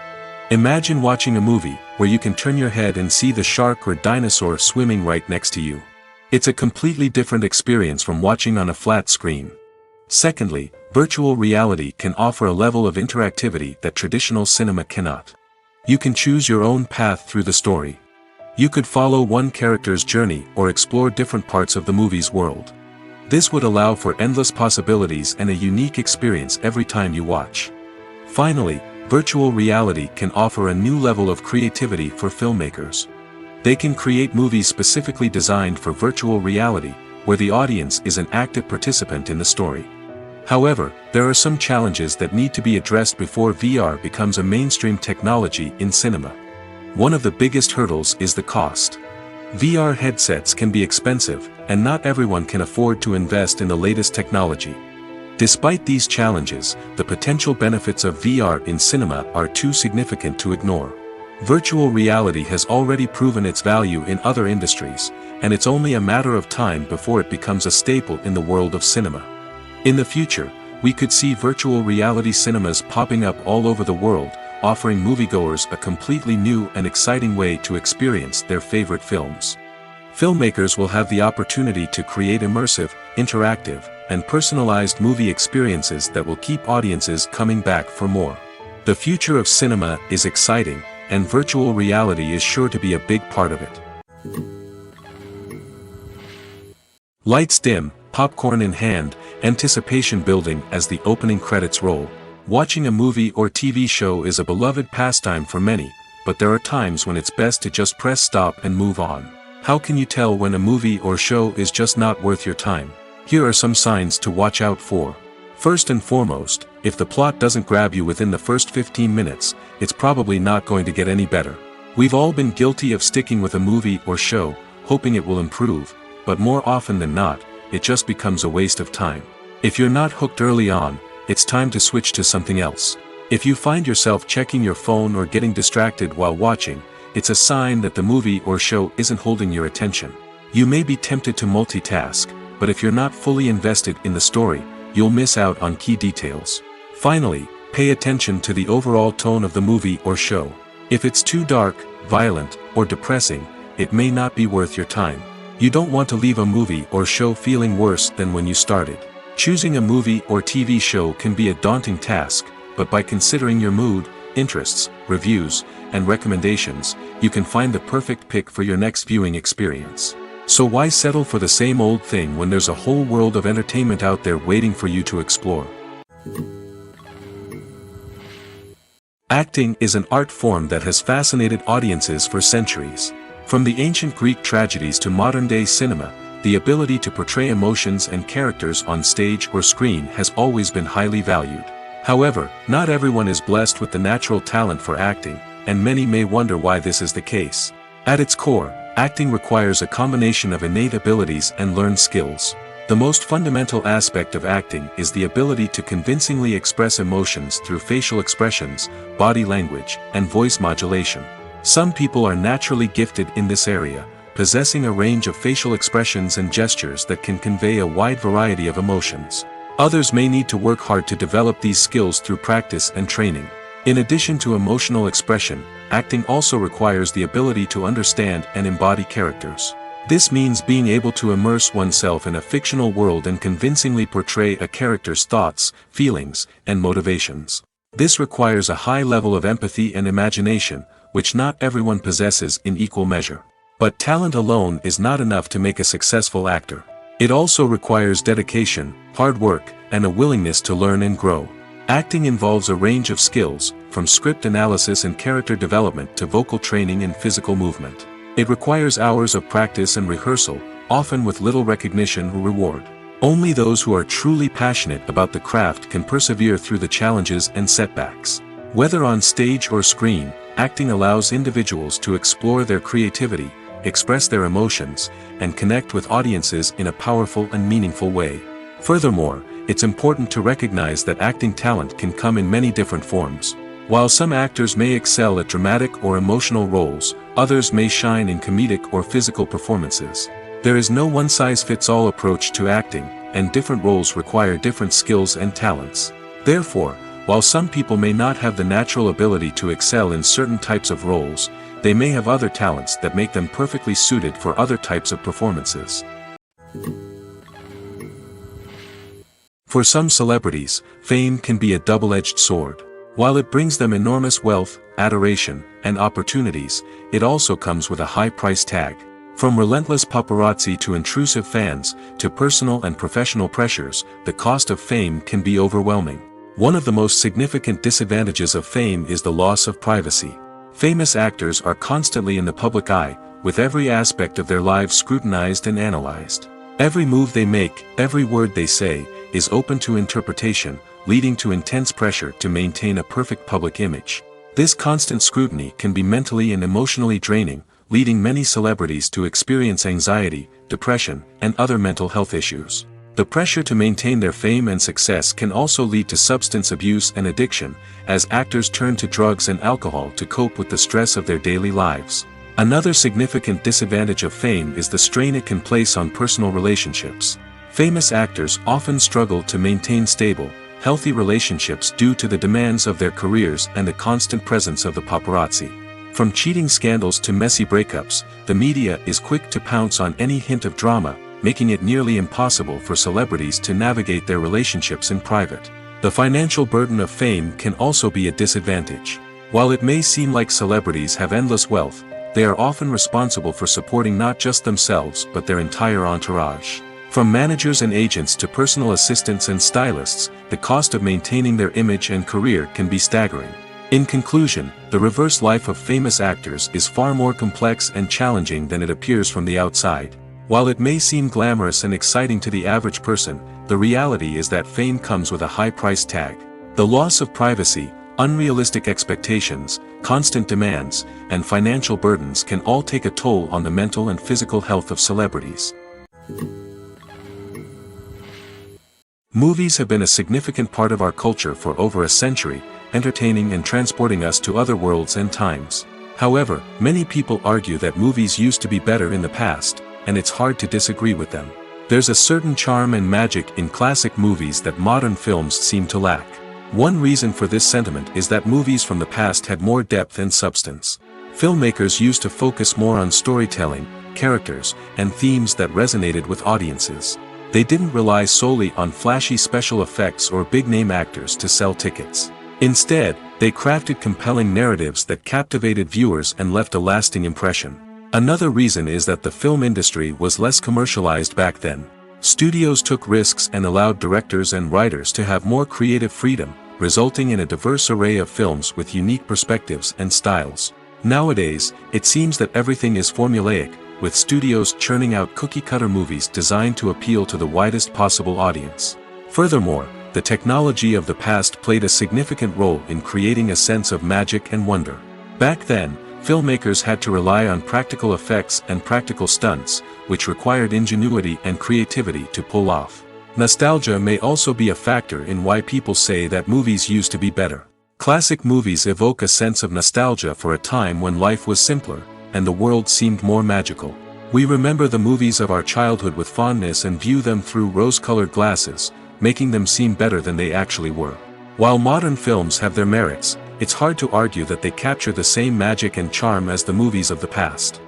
Imagine watching a movie, where you can turn your head and see the shark or dinosaur swimming right next to you. It's a completely different experience from watching on a flat screen. Secondly, virtual reality can offer a level of interactivity that traditional cinema cannot. You can choose your own path through the story. You could follow one character's journey or explore different parts of the movie's world. This would allow for endless possibilities and a unique experience every time you watch. Finally, virtual reality can offer a new level of creativity for filmmakers. They can create movies specifically designed for virtual reality, where the audience is an active participant in the story. However, there are some challenges that need to be addressed before VR becomes a mainstream technology in cinema. One of the biggest hurdles is the cost. VR headsets can be expensive, and not everyone can afford to invest in the latest technology. Despite these challenges, the potential benefits of VR in cinema are too significant to ignore. Virtual reality has already proven its value in other industries, and it's only a matter of time before it becomes a staple in the world of cinema. In the future, we could see virtual reality cinemas popping up all over the world, offering moviegoers a completely new and exciting way to experience their favorite films. Filmmakers will have the opportunity to create immersive, interactive, and personalized movie experiences that will keep audiences coming back for more. The future of cinema is exciting, and virtual reality is sure to be a big part of it. Lights dim, popcorn in hand, anticipation building as the opening credits roll. Watching a movie or TV show is a beloved pastime for many, but there are times when it's best to just press stop and move on. How can you tell when a movie or show is just not worth your time? Here are some signs to watch out for. First and foremost, if the plot doesn't grab you within the first 15 minutes, it's probably not going to get any better. We've all been guilty of sticking with a movie or show, hoping it will improve, but more often than not, it just becomes a waste of time. If you're not hooked early on, it's time to switch to something else. If you find yourself checking your phone or getting distracted while watching, it's a sign that the movie or show isn't holding your attention. You may be tempted to multitask, but if you're not fully invested in the story, you'll miss out on key details. Finally, pay attention to the overall tone of the movie or show. If it's too dark, violent, or depressing, it may not be worth your time. You don't want to leave a movie or show feeling worse than when you started. Choosing a movie or TV show can be a daunting task, but by considering your mood, interests, reviews, and recommendations, you can find the perfect pick for your next viewing experience. So why settle for the same old thing when there's a whole world of entertainment out there waiting for you to explore? Acting is an art form that has fascinated audiences for centuries. From the ancient Greek tragedies to modern-day cinema, the ability to portray emotions and characters on stage or screen has always been highly valued. However, not everyone is blessed with the natural talent for acting, and many may wonder why this is the case. At its core, acting requires a combination of innate abilities and learned skills. The most fundamental aspect of acting is the ability to convincingly express emotions through facial expressions, body language, and voice modulation. Some people are naturally gifted in this area, possessing a range of facial expressions and gestures that can convey a wide variety of emotions. Others may need to work hard to develop these skills through practice and training. In addition to emotional expression, acting also requires the ability to understand and embody characters. This means being able to immerse oneself in a fictional world and convincingly portray a character's thoughts, feelings, and motivations. This requires a high level of empathy and imagination, which not everyone possesses in equal measure. But talent alone is not enough to make a successful actor. It also requires dedication, hard work, and a willingness to learn and grow. Acting involves a range of skills, from script analysis and character development to vocal training and physical movement. It requires hours of practice and rehearsal, often with little recognition or reward. Only those who are truly passionate about the craft can persevere through the challenges and setbacks. Whether on stage or screen, acting allows individuals to explore their creativity, express their emotions, and connect with audiences in a powerful and meaningful way. Furthermore, it's important to recognize that acting talent can come in many different forms. While some actors may excel at dramatic or emotional roles, others may shine in comedic or physical performances. There is no one-size-fits-all approach to acting, and different roles require different skills and talents. Therefore, while some people may not have the natural ability to excel in certain types of roles, they may have other talents that make them perfectly suited for other types of performances. For some celebrities, fame can be a double-edged sword. While it brings them enormous wealth, adoration, and opportunities, it also comes with a high price tag. From relentless paparazzi to intrusive fans, to personal and professional pressures, the cost of fame can be overwhelming. One of the most significant disadvantages of fame is the loss of privacy. Famous actors are constantly in the public eye, with every aspect of their lives scrutinized and analyzed. Every move they make, every word they say, is open to interpretation, leading to intense pressure to maintain a perfect public image. This constant scrutiny can be mentally and emotionally draining, leading many celebrities to experience anxiety, depression, and other mental health issues. The pressure to maintain their fame and success can also lead to substance abuse and addiction, as actors turn to drugs and alcohol to cope with the stress of their daily lives. Another significant disadvantage of fame is the strain it can place on personal relationships. Famous actors often struggle to maintain stable, healthy relationships due to the demands of their careers and the constant presence of the paparazzi. From cheating scandals to messy breakups, the media is quick to pounce on any hint of drama, making it nearly impossible for celebrities to navigate their relationships in private. The financial burden of fame can also be a disadvantage. While it may seem like celebrities have endless wealth, they are often responsible for supporting not just themselves but their entire entourage. From managers and agents to personal assistants and stylists, the cost of maintaining their image and career can be staggering. In conclusion, the reverse life of famous actors is far more complex and challenging than it appears from the outside. While it may seem glamorous and exciting to the average person, the reality is that fame comes with a high price tag. The loss of privacy, unrealistic expectations, constant demands, and financial burdens can all take a toll on the mental and physical health of celebrities. Movies have been a significant part of our culture for over a century, entertaining and transporting us to other worlds and times. However, many people argue that movies used to be better in the past, and it's hard to disagree with them. There's a certain charm and magic in classic movies that modern films seem to lack. One reason for this sentiment is that movies from the past had more depth and substance. Filmmakers used to focus more on storytelling, characters, and themes that resonated with audiences. They didn't rely solely on flashy special effects or big-name actors to sell tickets. Instead, they crafted compelling narratives that captivated viewers and left a lasting impression. Another reason is that the film industry was less commercialized back then. Studios took risks and allowed directors and writers to have more creative freedom, resulting in a diverse array of films with unique perspectives and styles. Nowadays, it seems that everything is formulaic, with studios churning out cookie-cutter movies designed to appeal to the widest possible audience. Furthermore, the technology of the past played a significant role in creating a sense of magic and wonder. Back then, filmmakers had to rely on practical effects and practical stunts, which required ingenuity and creativity to pull off. Nostalgia may also be a factor in why people say that movies used to be better. Classic movies evoke a sense of nostalgia for a time when life was simpler, and the world seemed more magical. We remember the movies of our childhood with fondness and view them through rose-colored glasses, making them seem better than they actually were. While modern films have their merits, it's hard to argue that they capture the same magic and charm as the movies of the past.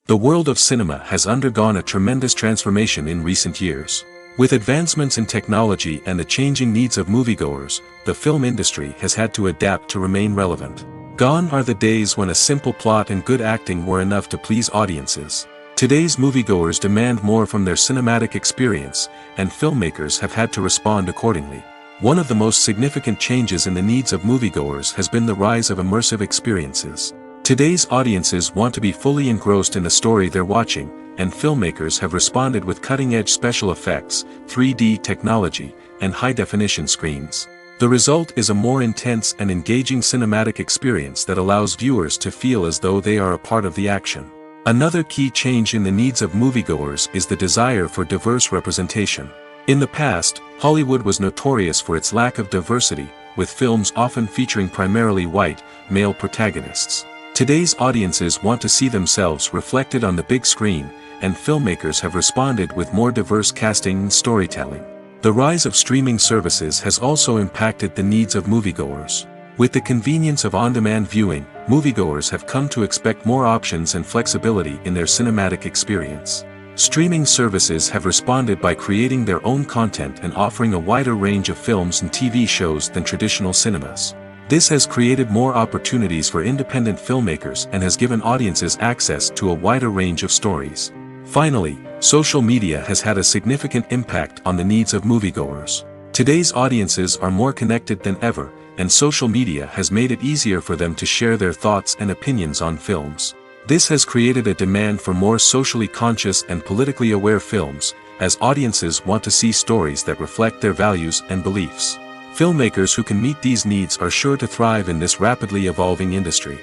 The world of cinema has undergone a tremendous transformation in recent years. With advancements in technology and the changing needs of moviegoers, the film industry has had to adapt to remain relevant. Gone are the days when a simple plot and good acting were enough to please audiences. Today's moviegoers demand more from their cinematic experience, and filmmakers have had to respond accordingly. One of the most significant changes in the needs of moviegoers has been the rise of immersive experiences. Today's audiences want to be fully engrossed in the story they're watching, and filmmakers have responded with cutting-edge special effects, 3D technology, and high-definition screens. The result is a more intense and engaging cinematic experience that allows viewers to feel as though they are a part of the action. Another key change in the needs of moviegoers is the desire for diverse representation. In the past, Hollywood was notorious for its lack of diversity, with films often featuring primarily white, male protagonists. Today's audiences want to see themselves reflected on the big screen, and filmmakers have responded with more diverse casting and storytelling. The rise of streaming services has also impacted the needs of moviegoers. With the convenience of on-demand viewing, moviegoers have come to expect more options and flexibility in their cinematic experience. Streaming services have responded by creating their own content and offering a wider range of films and TV shows than traditional cinemas. This has created more opportunities for independent filmmakers and has given audiences access to a wider range of stories. Finally, social media has had a significant impact on the needs of moviegoers. Today's audiences are more connected than ever, and social media has made it easier for them to share their thoughts and opinions on films. This has created a demand for more socially conscious and politically aware films, as audiences want to see stories that reflect their values and beliefs. Filmmakers who can meet these needs are sure to thrive in this rapidly evolving industry.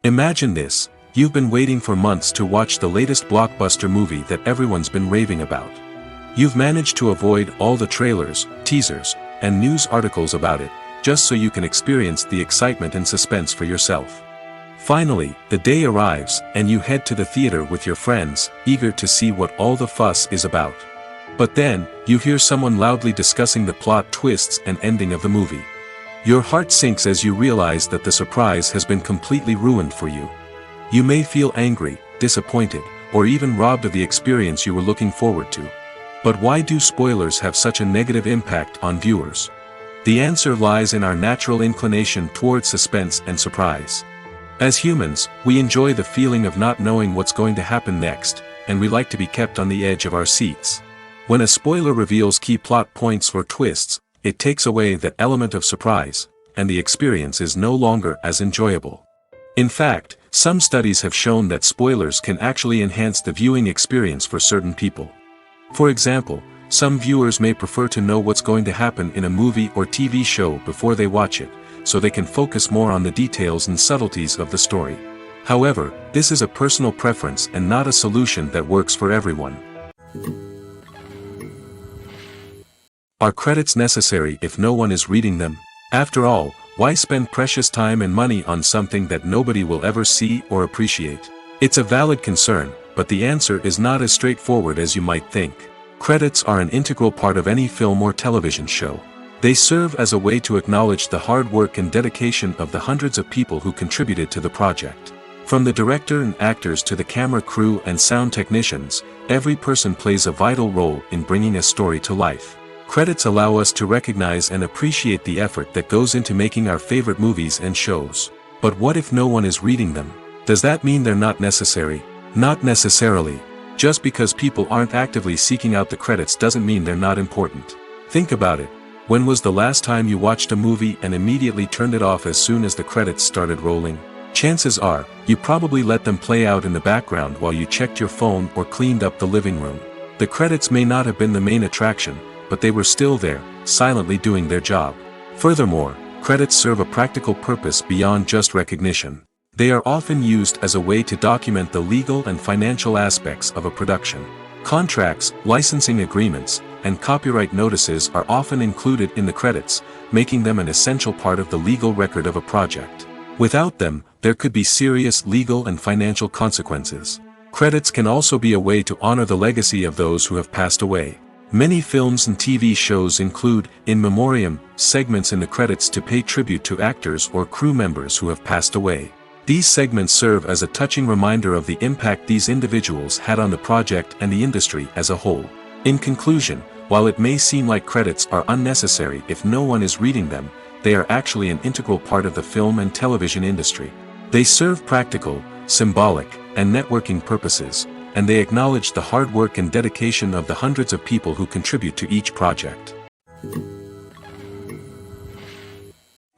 Imagine this: you've been waiting for months to watch the latest blockbuster movie that everyone's been raving about. You've managed to avoid all the trailers, teasers, and news articles about it, just so you can experience the excitement and suspense for yourself. Finally, the day arrives, and you head to the theater with your friends, eager to see what all the fuss is about. But then, you hear someone loudly discussing the plot twists and ending of the movie. Your heart sinks as you realize that the surprise has been completely ruined for you. You may feel angry, disappointed, or even robbed of the experience you were looking forward to. But why do spoilers have such a negative impact on viewers? The answer lies in our natural inclination towards suspense and surprise. As humans, we enjoy the feeling of not knowing what's going to happen next, and we like to be kept on the edge of our seats. When a spoiler reveals key plot points or twists, it takes away that element of surprise, and the experience is no longer as enjoyable. In fact, some studies have shown that spoilers can actually enhance the viewing experience for certain people. For example, some viewers may prefer to know what's going to happen in a movie or TV show before they watch it, so they can focus more on the details and subtleties of the story. However, this is a personal preference and not a solution that works for everyone. Are credits necessary if no one is reading them? After all, why spend precious time and money on something that nobody will ever see or appreciate? It's a valid concern, but the answer is not as straightforward as you might think. Credits are an integral part of any film or television show. They serve as a way to acknowledge the hard work and dedication of the hundreds of people who contributed to the project. From the director and actors to the camera crew and sound technicians, every person plays a vital role in bringing a story to life. Credits allow us to recognize and appreciate the effort that goes into making our favorite movies and shows. But what if no one is reading them? Does that mean they're not necessary? Not necessarily. Just because people aren't actively seeking out the credits doesn't mean they're not important. Think about it. When was the last time you watched a movie and immediately turned it off as soon as the credits started rolling? Chances are, you probably let them play out in the background while you checked your phone or cleaned up the living room. The credits may not have been the main attraction, but they were still there, silently doing their job. Furthermore, credits serve a practical purpose beyond just recognition. They are often used as a way to document the legal and financial aspects of a production. Contracts, licensing agreements, and copyright notices are often included in the credits, making them an essential part of the legal record of a project. Without them, there could be serious legal and financial consequences. Credits can also be a way to honor the legacy of those who have passed away. Many films and TV shows include, in memoriam, segments in the credits to pay tribute to actors or crew members who have passed away. These segments serve as a touching reminder of the impact these individuals had on the project and the industry as a whole. In conclusion, while it may seem like credits are unnecessary if no one is reading them, they are actually an integral part of the film and television industry. They serve practical, symbolic, and networking purposes, and they acknowledge the hard work and dedication of the hundreds of people who contribute to each project.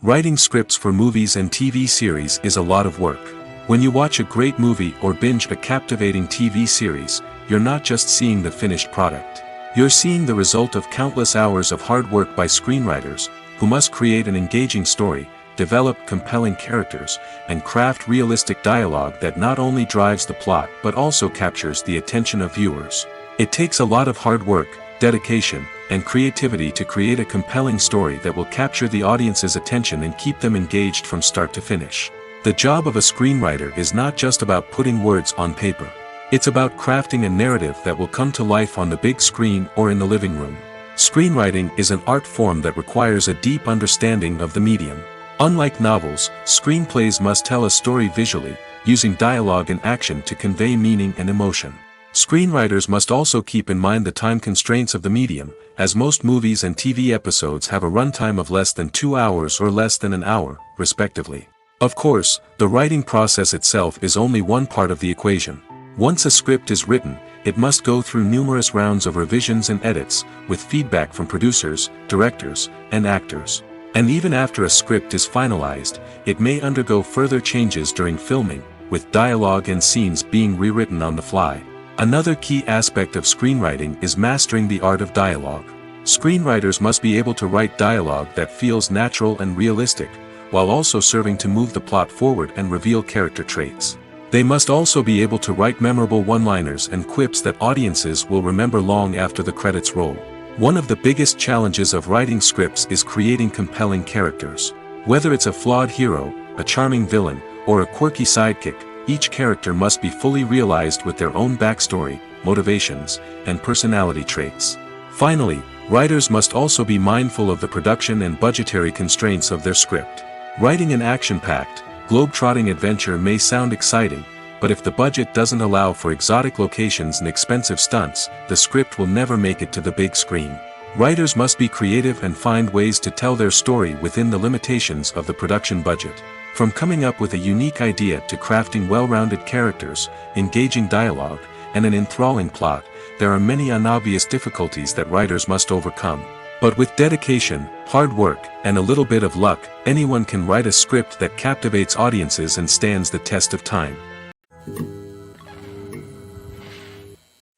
Writing scripts for movies and TV series is a lot of work. When you watch a great movie or binge a captivating TV series, you're not just seeing the finished product. You're seeing the result of countless hours of hard work by screenwriters, who must create an engaging story, develop compelling characters, and craft realistic dialogue that not only drives the plot but also captures the attention of viewers. It takes a lot of hard work, dedication, and creativity to create a compelling story that will capture the audience's attention and keep them engaged from start to finish. The job of a screenwriter is not just about putting words on paper. It's about crafting a narrative that will come to life on the big screen or in the living room. Screenwriting is an art form that requires a deep understanding of the medium. Unlike novels, screenplays must tell a story visually, using dialogue and action to convey meaning and emotion. Screenwriters must also keep in mind the time constraints of the medium, as most movies and TV episodes have a runtime of less than 2 hours or less than an hour, respectively. Of course, the writing process itself is only one part of the equation. Once a script is written, it must go through numerous rounds of revisions and edits, with feedback from producers, directors, and actors. And even after a script is finalized, it may undergo further changes during filming, with dialogue and scenes being rewritten on the fly. Another key aspect of screenwriting is mastering the art of dialogue. Screenwriters must be able to write dialogue that feels natural and realistic, while also serving to move the plot forward and reveal character traits. They must also be able to write memorable one-liners and quips that audiences will remember long after the credits roll. One of the biggest challenges of writing scripts is creating compelling characters. Whether it's a flawed hero, a charming villain, or a quirky sidekick, each character must be fully realized with their own backstory, motivations, and personality traits. Finally, writers must also be mindful of the production and budgetary constraints of their script. Writing an action-packed, globe-trotting adventure may sound exciting, but if the budget doesn't allow for exotic locations and expensive stunts, the script will never make it to the big screen. Writers must be creative and find ways to tell their story within the limitations of the production budget. From coming up with a unique idea to crafting well-rounded characters, engaging dialogue, and an enthralling plot, there are many unobvious difficulties that writers must overcome. But with dedication, hard work, and a little bit of luck, anyone can write a script that captivates audiences and stands the test of time.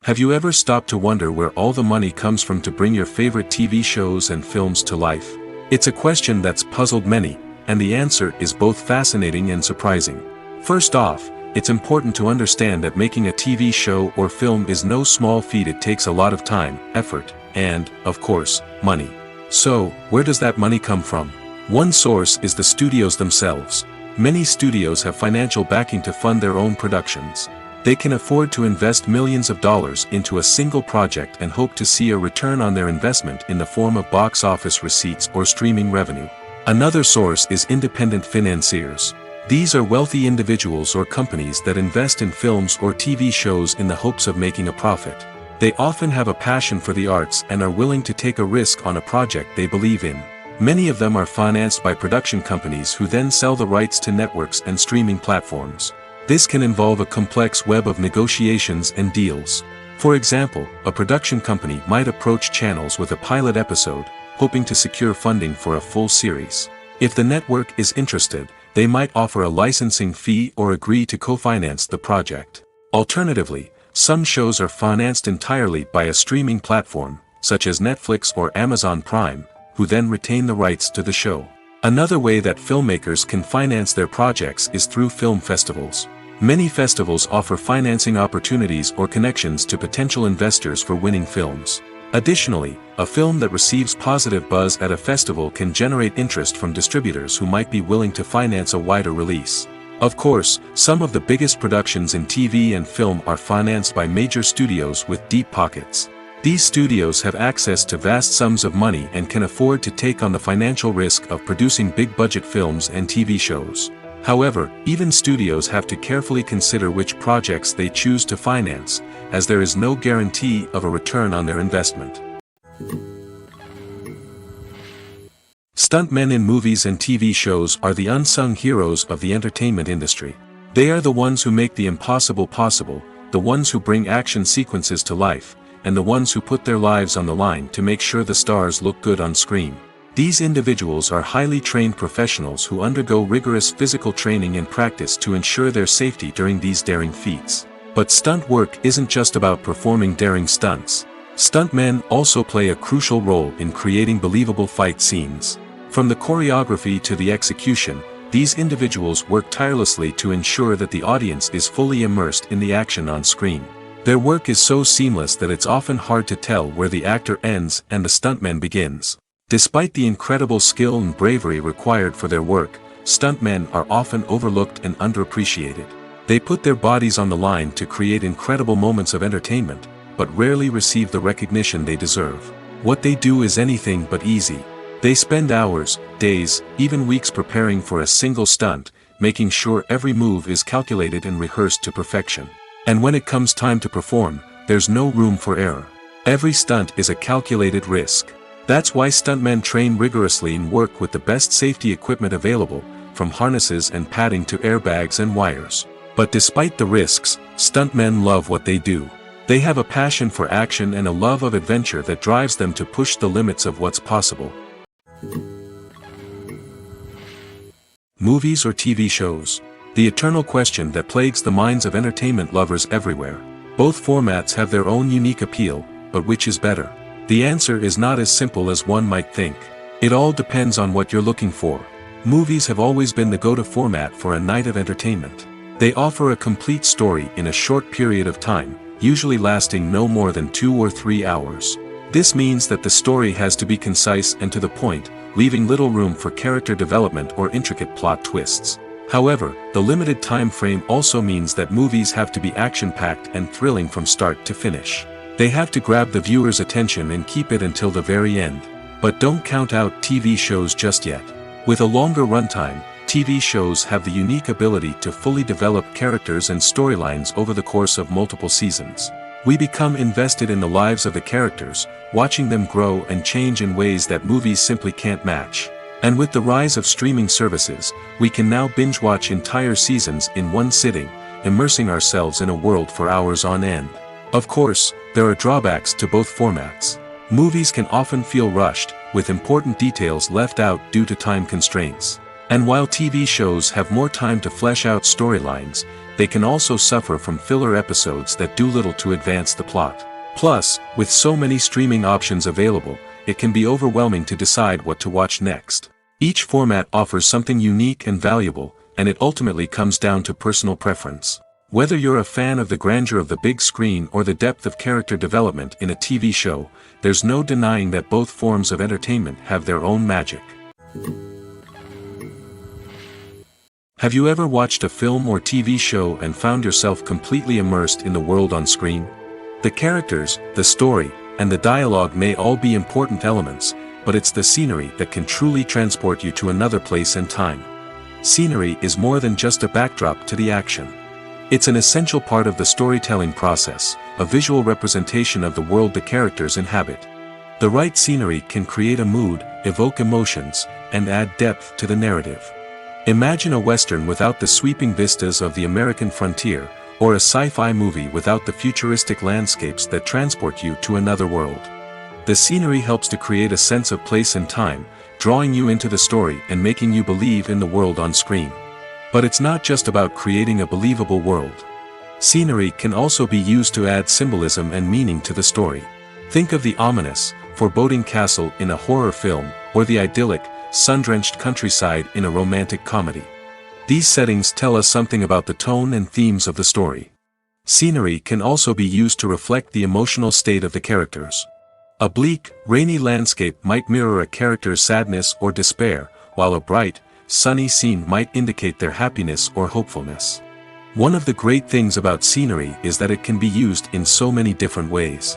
Have you ever stopped to wonder where all the money comes from to bring your favorite TV shows and films to life? It's a question that's puzzled many, and the answer is both fascinating and surprising. First off, it's important to understand that making a TV show or film is no small feat. It takes a lot of time, effort, and, of course, money. So, where does that money come from? One source is the studios themselves. Many studios have financial backing to fund their own productions. They can afford to invest millions of dollars into a single project and hope to see a return on their investment in the form of box office receipts or streaming revenue. Another source is independent financiers. These are wealthy individuals or companies that invest in films or TV shows in the hopes of making a profit. They often have a passion for the arts and are willing to take a risk on a project they believe in. Many of them are financed by production companies who then sell the rights to networks and streaming platforms. This can involve a complex web of negotiations and deals. For example, a production company might approach channels with a pilot episode, hoping to secure funding for a full series. If the network is interested, they might offer a licensing fee or agree to co-finance the project. Alternatively, some shows are financed entirely by a streaming platform, such as Netflix or Amazon Prime, who then retain the rights to the show. Another way that filmmakers can finance their projects is through film festivals. Many festivals offer financing opportunities or connections to potential investors for winning films. Additionally, a film that receives positive buzz at a festival can generate interest from distributors who might be willing to finance a wider release. Of course, some of the biggest productions in TV and film are financed by major studios with deep pockets. These studios have access to vast sums of money and can afford to take on the financial risk of producing big-budget films and TV shows. However, even studios have to carefully consider which projects they choose to finance, as there is no guarantee of a return on their investment. Stuntmen in movies and TV shows are the unsung heroes of the entertainment industry. They are the ones who make the impossible possible, the ones who bring action sequences to life, and the ones who put their lives on the line to make sure the stars look good on screen. These individuals are highly trained professionals who undergo rigorous physical training and practice to ensure their safety during these daring feats. But stunt work isn't just about performing daring stunts. Stuntmen also play a crucial role in creating believable fight scenes. From the choreography to the execution, these individuals work tirelessly to ensure that the audience is fully immersed in the action on screen. Their work is so seamless that it's often hard to tell where the actor ends and the stuntman begins. Despite the incredible skill and bravery required for their work, stuntmen are often overlooked and underappreciated. They put their bodies on the line to create incredible moments of entertainment, but rarely receive the recognition they deserve. What they do is anything but easy. They spend hours, days, even weeks preparing for a single stunt, making sure every move is calculated and rehearsed to perfection. And when it comes time to perform, there's no room for error. Every stunt is a calculated risk. That's why stuntmen train rigorously and work with the best safety equipment available, from harnesses and padding to airbags and wires. But despite the risks, stuntmen love what they do. They have a passion for action and a love of adventure that drives them to push the limits of what's possible. Movies or TV shows? The eternal question that plagues the minds of entertainment lovers everywhere. Both formats have their own unique appeal, but which is better? The answer is not as simple as one might think. It all depends on what you're looking for. Movies have always been the go-to format for a night of entertainment. They offer a complete story in a short period of time, usually lasting no more than 2 or 3 hours. This means that the story has to be concise and to the point, leaving little room for character development or intricate plot twists. However, the limited time frame also means that movies have to be action-packed and thrilling from start to finish. They have to grab the viewer's attention and keep it until the very end. But don't count out TV shows just yet. With a longer runtime, TV shows have the unique ability to fully develop characters and storylines over the course of multiple seasons. We become invested in the lives of the characters, watching them grow and change in ways that movies simply can't match. And with the rise of streaming services, we can now binge-watch entire seasons in one sitting, immersing ourselves in a world for hours on end. Of course, there are drawbacks to both formats. Movies can often feel rushed, with important details left out due to time constraints. And while TV shows have more time to flesh out storylines, they can also suffer from filler episodes that do little to advance the plot. Plus, with so many streaming options available, it can be overwhelming to decide what to watch next. Each format offers something unique and valuable, and it ultimately comes down to personal preference. Whether you're a fan of the grandeur of the big screen or the depth of character development in a TV show, there's no denying that both forms of entertainment have their own magic. Have you ever watched a film or TV show and found yourself completely immersed in the world on screen? The characters, the story, and the dialogue may all be important elements, but it's the scenery that can truly transport you to another place and time. Scenery is more than just a backdrop to the action. It's an essential part of the storytelling process, a visual representation of the world the characters inhabit. The right scenery can create a mood, evoke emotions, and add depth to the narrative. Imagine a Western without the sweeping vistas of the American frontier, or a sci-fi movie without the futuristic landscapes that transport you to another world. The scenery helps to create a sense of place and time, drawing you into the story and making you believe in the world on screen. But it's not just about creating a believable world. Scenery can also be used to add symbolism and meaning to the story. Think of the ominous, foreboding castle in a horror film, or the idyllic, sun-drenched countryside in a romantic comedy. These settings tell us something about the tone and themes of the story. Scenery can also be used to reflect the emotional state of the characters. A bleak, rainy landscape might mirror a character's sadness or despair, while a bright, sunny scene might indicate their happiness or hopefulness. One of the great things about scenery is that it can be used in so many different ways.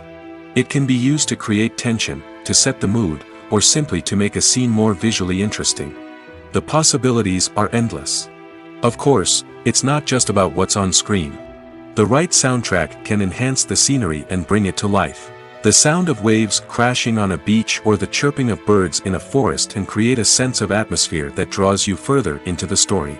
It can be used to create tension, to set the mood, or simply to make a scene more visually interesting. The possibilities are endless. Of course, it's not just about what's on screen. The right soundtrack can enhance the scenery and bring it to life. The sound of waves crashing on a beach or the chirping of birds in a forest can create a sense of atmosphere that draws you further into the story.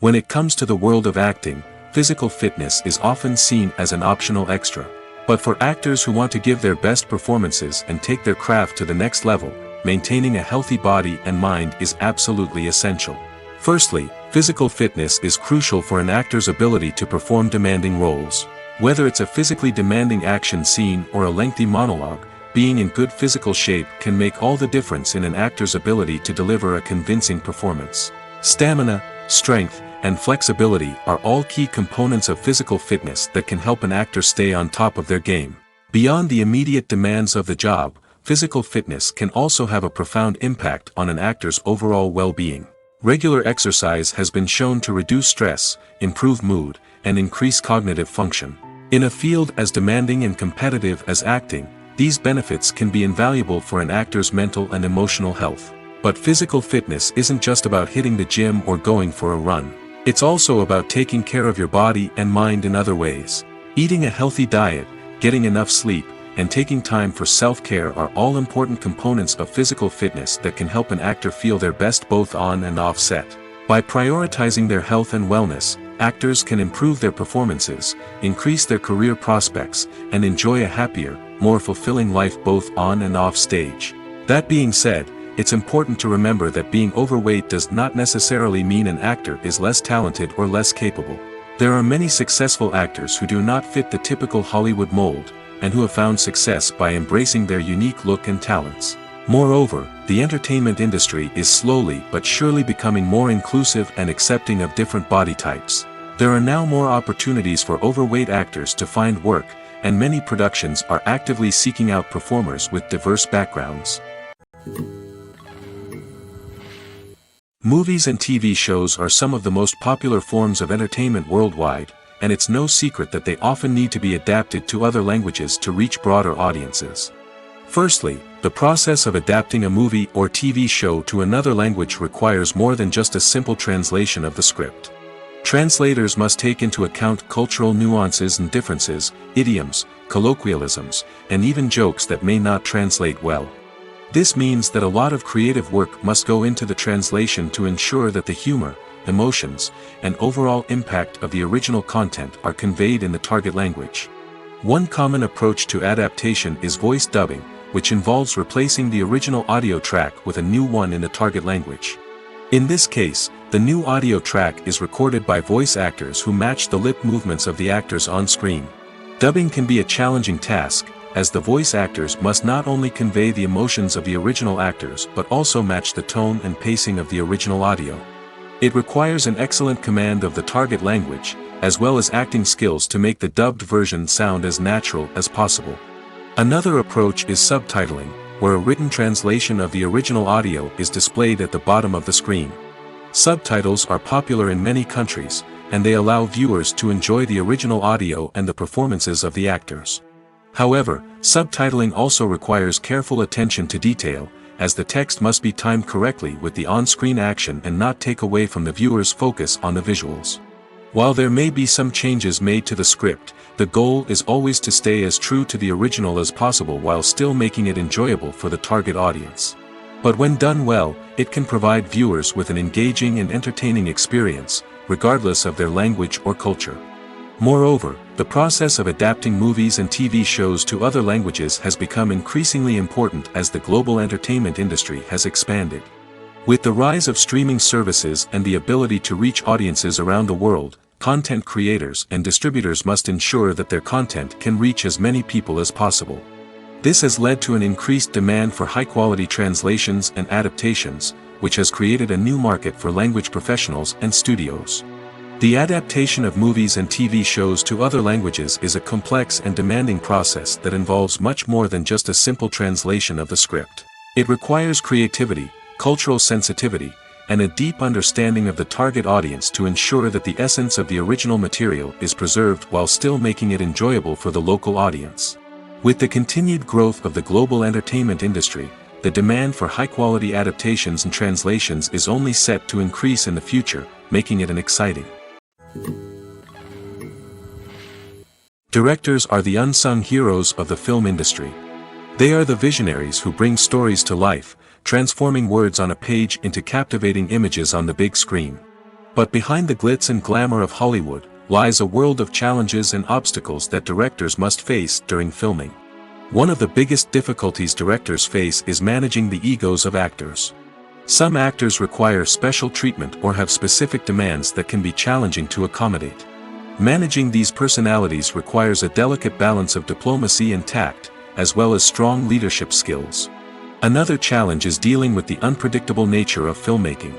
When it comes to the world of acting, physical fitness is often seen as an optional extra. But for actors who want to give their best performances and take their craft to the next level, maintaining a healthy body and mind is absolutely essential. Firstly, physical fitness is crucial for an actor's ability to perform demanding roles. Whether it's a physically demanding action scene or a lengthy monologue, being in good physical shape can make all the difference in an actor's ability to deliver a convincing performance. Stamina, strength, and flexibility are all key components of physical fitness that can help an actor stay on top of their game. Beyond the immediate demands of the job, physical fitness can also have a profound impact on an actor's overall well-being. Regular exercise has been shown to reduce stress, improve mood, and increase cognitive function. In a field as demanding and competitive as acting, these benefits can be invaluable for an actor's mental and emotional health. But physical fitness isn't just about hitting the gym or going for a run. It's also about taking care of your body and mind in other ways. Eating a healthy diet, getting enough sleep, and taking time for self-care are all important components of physical fitness that can help an actor feel their best both on and off set. By prioritizing their health and wellness, actors can improve their performances, increase their career prospects, and enjoy a happier, more fulfilling life both on and off stage. That being said, it's important to remember that being overweight does not necessarily mean an actor is less talented or less capable. There are many successful actors who do not fit the typical Hollywood mold, and who have found success by embracing their unique look and talents. Moreover, the entertainment industry is slowly but surely becoming more inclusive and accepting of different body types. There are now more opportunities for overweight actors to find work, and many productions are actively seeking out performers with diverse backgrounds. Movies and TV shows are some of the most popular forms of entertainment worldwide, and it's no secret that they often need to be adapted to other languages to reach broader audiences. Firstly, the process of adapting a movie or TV show to another language requires more than just a simple translation of the script. Translators must take into account cultural nuances and differences, idioms, colloquialisms, and even jokes that may not translate well. This means that a lot of creative work must go into the translation to ensure that the humor, emotions, and overall impact of the original content are conveyed in the target language. One common approach to adaptation is voice dubbing, which involves replacing the original audio track with a new one in the target language. In this case, the new audio track is recorded by voice actors who match the lip movements of the actors on screen. Dubbing can be a challenging task, as the voice actors must not only convey the emotions of the original actors but also match the tone and pacing of the original audio. It requires an excellent command of the target language, as well as acting skills to make the dubbed version sound as natural as possible. Another approach is subtitling, where a written translation of the original audio is displayed at the bottom of the screen. Subtitles are popular in many countries, and they allow viewers to enjoy the original audio and the performances of the actors. However, subtitling also requires careful attention to detail, as the text must be timed correctly with the on-screen action and not take away from the viewer's focus on the visuals. While there may be some changes made to the script, the goal is always to stay as true to the original as possible while still making it enjoyable for the target audience. But when done well, it can provide viewers with an engaging and entertaining experience, regardless of their language or culture. Moreover, the process of adapting movies and TV shows to other languages has become increasingly important as the global entertainment industry has expanded. With the rise of streaming services and the ability to reach audiences around the world, content creators and distributors must ensure that their content can reach as many people as possible. This has led to an increased demand for high-quality translations and adaptations, which has created a new market for language professionals and studios. The adaptation of movies and TV shows to other languages is a complex and demanding process that involves much more than just a simple translation of the script. It requires creativity, cultural sensitivity, and a deep understanding of the target audience to ensure that the essence of the original material is preserved while still making it enjoyable for the local audience. With the continued growth of the global entertainment industry, the demand for high-quality adaptations and translations is only set to increase in the future, making it an exciting. Directors are the unsung heroes of the film industry. They are the visionaries who bring stories to life, transforming words on a page into captivating images on the big screen. But behind the glitz and glamour of Hollywood, lies a world of challenges and obstacles that directors must face during filming. One of the biggest difficulties directors face is managing the egos of actors. Some actors require special treatment or have specific demands that can be challenging to accommodate. Managing these personalities requires a delicate balance of diplomacy and tact, as well as strong leadership skills. Another challenge is dealing with the unpredictable nature of filmmaking.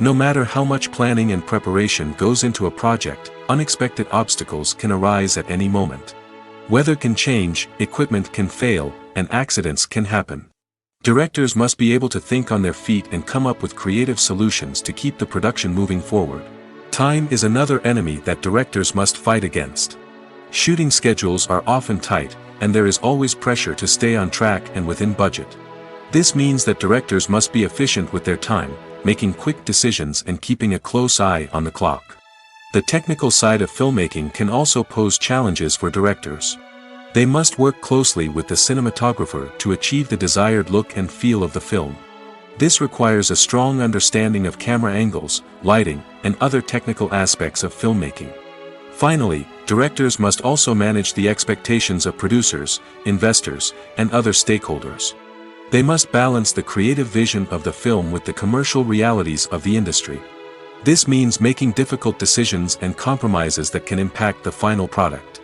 No matter how much planning and preparation goes into a project, unexpected obstacles can arise at any moment. Weather can change, equipment can fail, and accidents can happen. Directors must be able to think on their feet and come up with creative solutions to keep the production moving forward. Time is another enemy that directors must fight against. Shooting schedules are often tight, and there is always pressure to stay on track and within budget. This means that directors must be efficient with their time, making quick decisions and keeping a close eye on the clock. The technical side of filmmaking can also pose challenges for directors. They must work closely with the cinematographer to achieve the desired look and feel of the film. This requires a strong understanding of camera angles, lighting, and other technical aspects of filmmaking. Finally, directors must also manage the expectations of producers, investors, and other stakeholders. They must balance the creative vision of the film with the commercial realities of the industry. This means making difficult decisions and compromises that can impact the final product.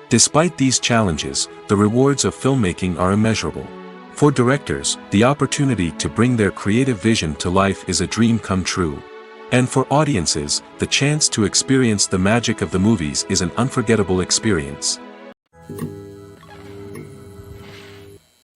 Despite these challenges, the rewards of filmmaking are immeasurable. For directors, the opportunity to bring their creative vision to life is a dream come true. And for audiences, the chance to experience the magic of the movies is an unforgettable experience.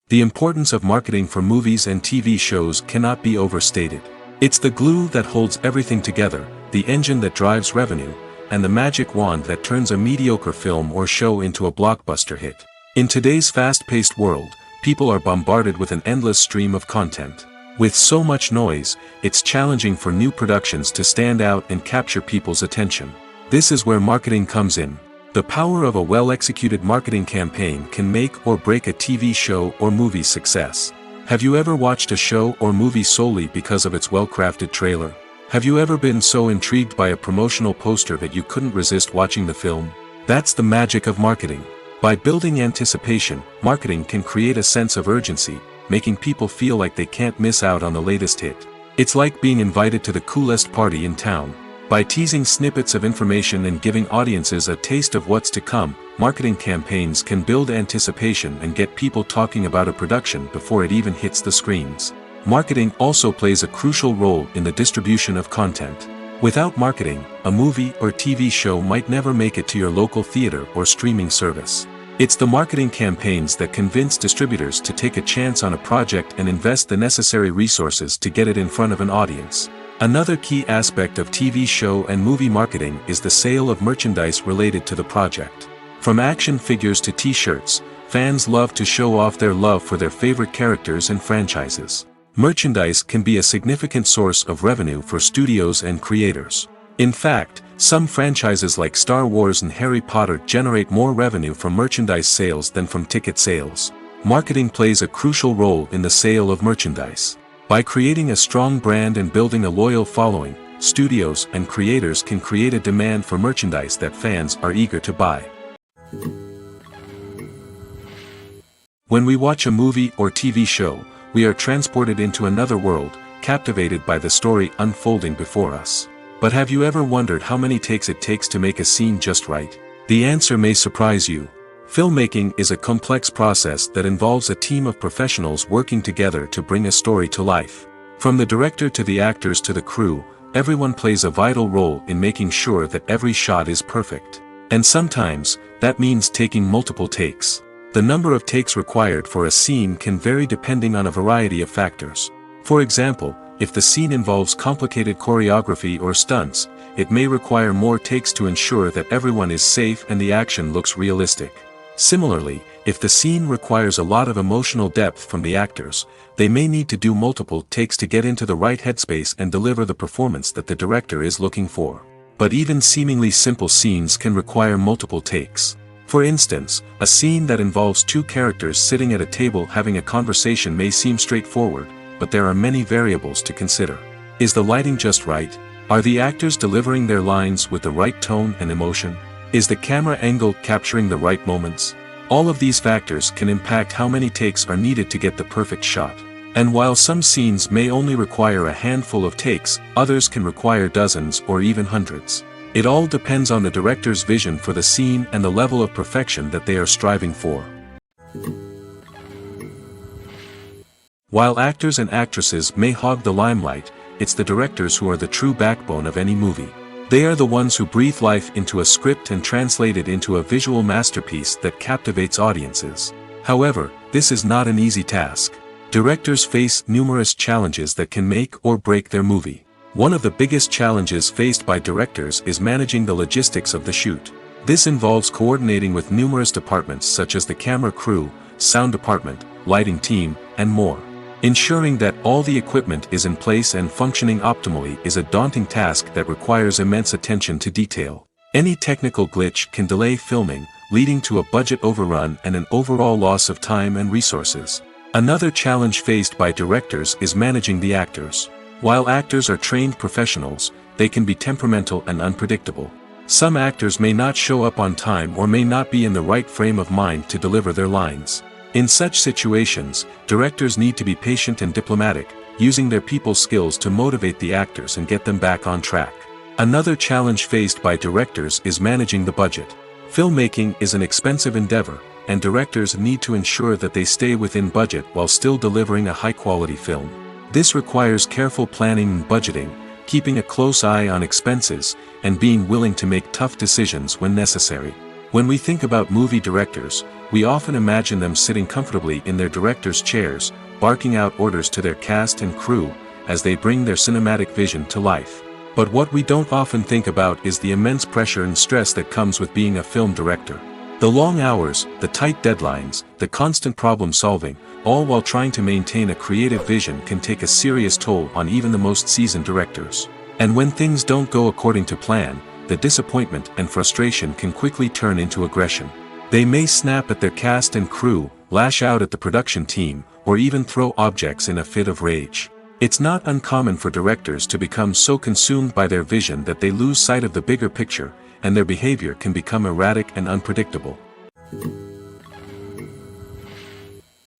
The importance of marketing for movies and TV shows cannot be overstated. It's the glue that holds everything together, the engine that drives revenue, and the magic wand that turns a mediocre film or show into a blockbuster hit. In today's fast-paced world, people are bombarded with an endless stream of content. With so much noise, it's challenging for new productions to stand out and capture people's attention. This is where marketing comes in. The power of a well-executed marketing campaign can make or break a TV show or movie's success. Have you ever watched a show or movie solely because of its well-crafted trailer? Have you ever been so intrigued by a promotional poster that you couldn't resist watching the film? That's the magic of marketing. By building anticipation, marketing can create a sense of urgency, making people feel like they can't miss out on the latest hit. It's like being invited to the coolest party in town. By teasing snippets of information and giving audiences a taste of what's to come, marketing campaigns can build anticipation and get people talking about a production before it even hits the screens. Marketing also plays a crucial role in the distribution of content. Without marketing, a movie or TV show might never make it to your local theater or streaming service. It's the marketing campaigns that convince distributors to take a chance on a project and invest the necessary resources to get it in front of an audience. Another key aspect of TV show and movie marketing is the sale of merchandise related to the project. From action figures to t-shirts, fans love to show off their love for their favorite characters and franchises. Merchandise can be a significant source of revenue for studios and creators. In fact, some franchises like Star Wars and Harry Potter generate more revenue from merchandise sales than from ticket sales. Marketing plays a crucial role in the sale of merchandise. By creating a strong brand and building a loyal following, studios and creators can create a demand for merchandise that fans are eager to buy. When we watch a movie or TV show, we are transported into another world, captivated by the story unfolding before us. But have you ever wondered how many takes it takes to make a scene just right? The answer may surprise you. Filmmaking is a complex process that involves a team of professionals working together to bring a story to life. From the director to the actors to the crew, everyone plays a vital role in making sure that every shot is perfect. And sometimes, that means taking multiple takes. The number of takes required for a scene can vary depending on a variety of factors. For example, if the scene involves complicated choreography or stunts, it may require more takes to ensure that everyone is safe and the action looks realistic. Similarly, if the scene requires a lot of emotional depth from the actors, they may need to do multiple takes to get into the right headspace and deliver the performance that the director is looking for. But even seemingly simple scenes can require multiple takes. For instance, a scene that involves two characters sitting at a table having a conversation may seem straightforward, but there are many variables to consider. Is the lighting just right? Are the actors delivering their lines with the right tone and emotion? Is the camera angle capturing the right moments? All of these factors can impact how many takes are needed to get the perfect shot. And while some scenes may only require a handful of takes, others can require dozens or even hundreds. It all depends on the director's vision for the scene and the level of perfection that they are striving for. While actors and actresses may hog the limelight, it's the directors who are the true backbone of any movie. They are the ones who breathe life into a script and translate it into a visual masterpiece that captivates audiences. However, this is not an easy task. Directors face numerous challenges that can make or break their movie. One of the biggest challenges faced by directors is managing the logistics of the shoot. This involves coordinating with numerous departments such as the camera crew, sound department, lighting team, and more. Ensuring that all the equipment is in place and functioning optimally is a daunting task that requires immense attention to detail. Any technical glitch can delay filming, leading to a budget overrun and an overall loss of time and resources. Another challenge faced by directors is managing the actors. While actors are trained professionals, they can be temperamental and unpredictable. Some actors may not show up on time or may not be in the right frame of mind to deliver their lines. In such situations, directors need to be patient and diplomatic, using their people skills to motivate the actors and get them back on track. Another challenge faced by directors is managing the budget. Filmmaking is an expensive endeavor, and directors need to ensure that they stay within budget while still delivering a high-quality film. This requires careful planning and budgeting, keeping a close eye on expenses, and being willing to make tough decisions when necessary. When we think about movie directors, we often imagine them sitting comfortably in their director's chairs, barking out orders to their cast and crew, as they bring their cinematic vision to life. But what we don't often think about is the immense pressure and stress that comes with being a film director. The long hours, the tight deadlines, the constant problem solving, all while trying to maintain a creative vision can take a serious toll on even the most seasoned directors. And when things don't go according to plan, the disappointment and frustration can quickly turn into aggression. They may snap at their cast and crew, lash out at the production team, or even throw objects in a fit of rage. It's not uncommon for directors to become so consumed by their vision that they lose sight of the bigger picture, and their behavior can become erratic and unpredictable.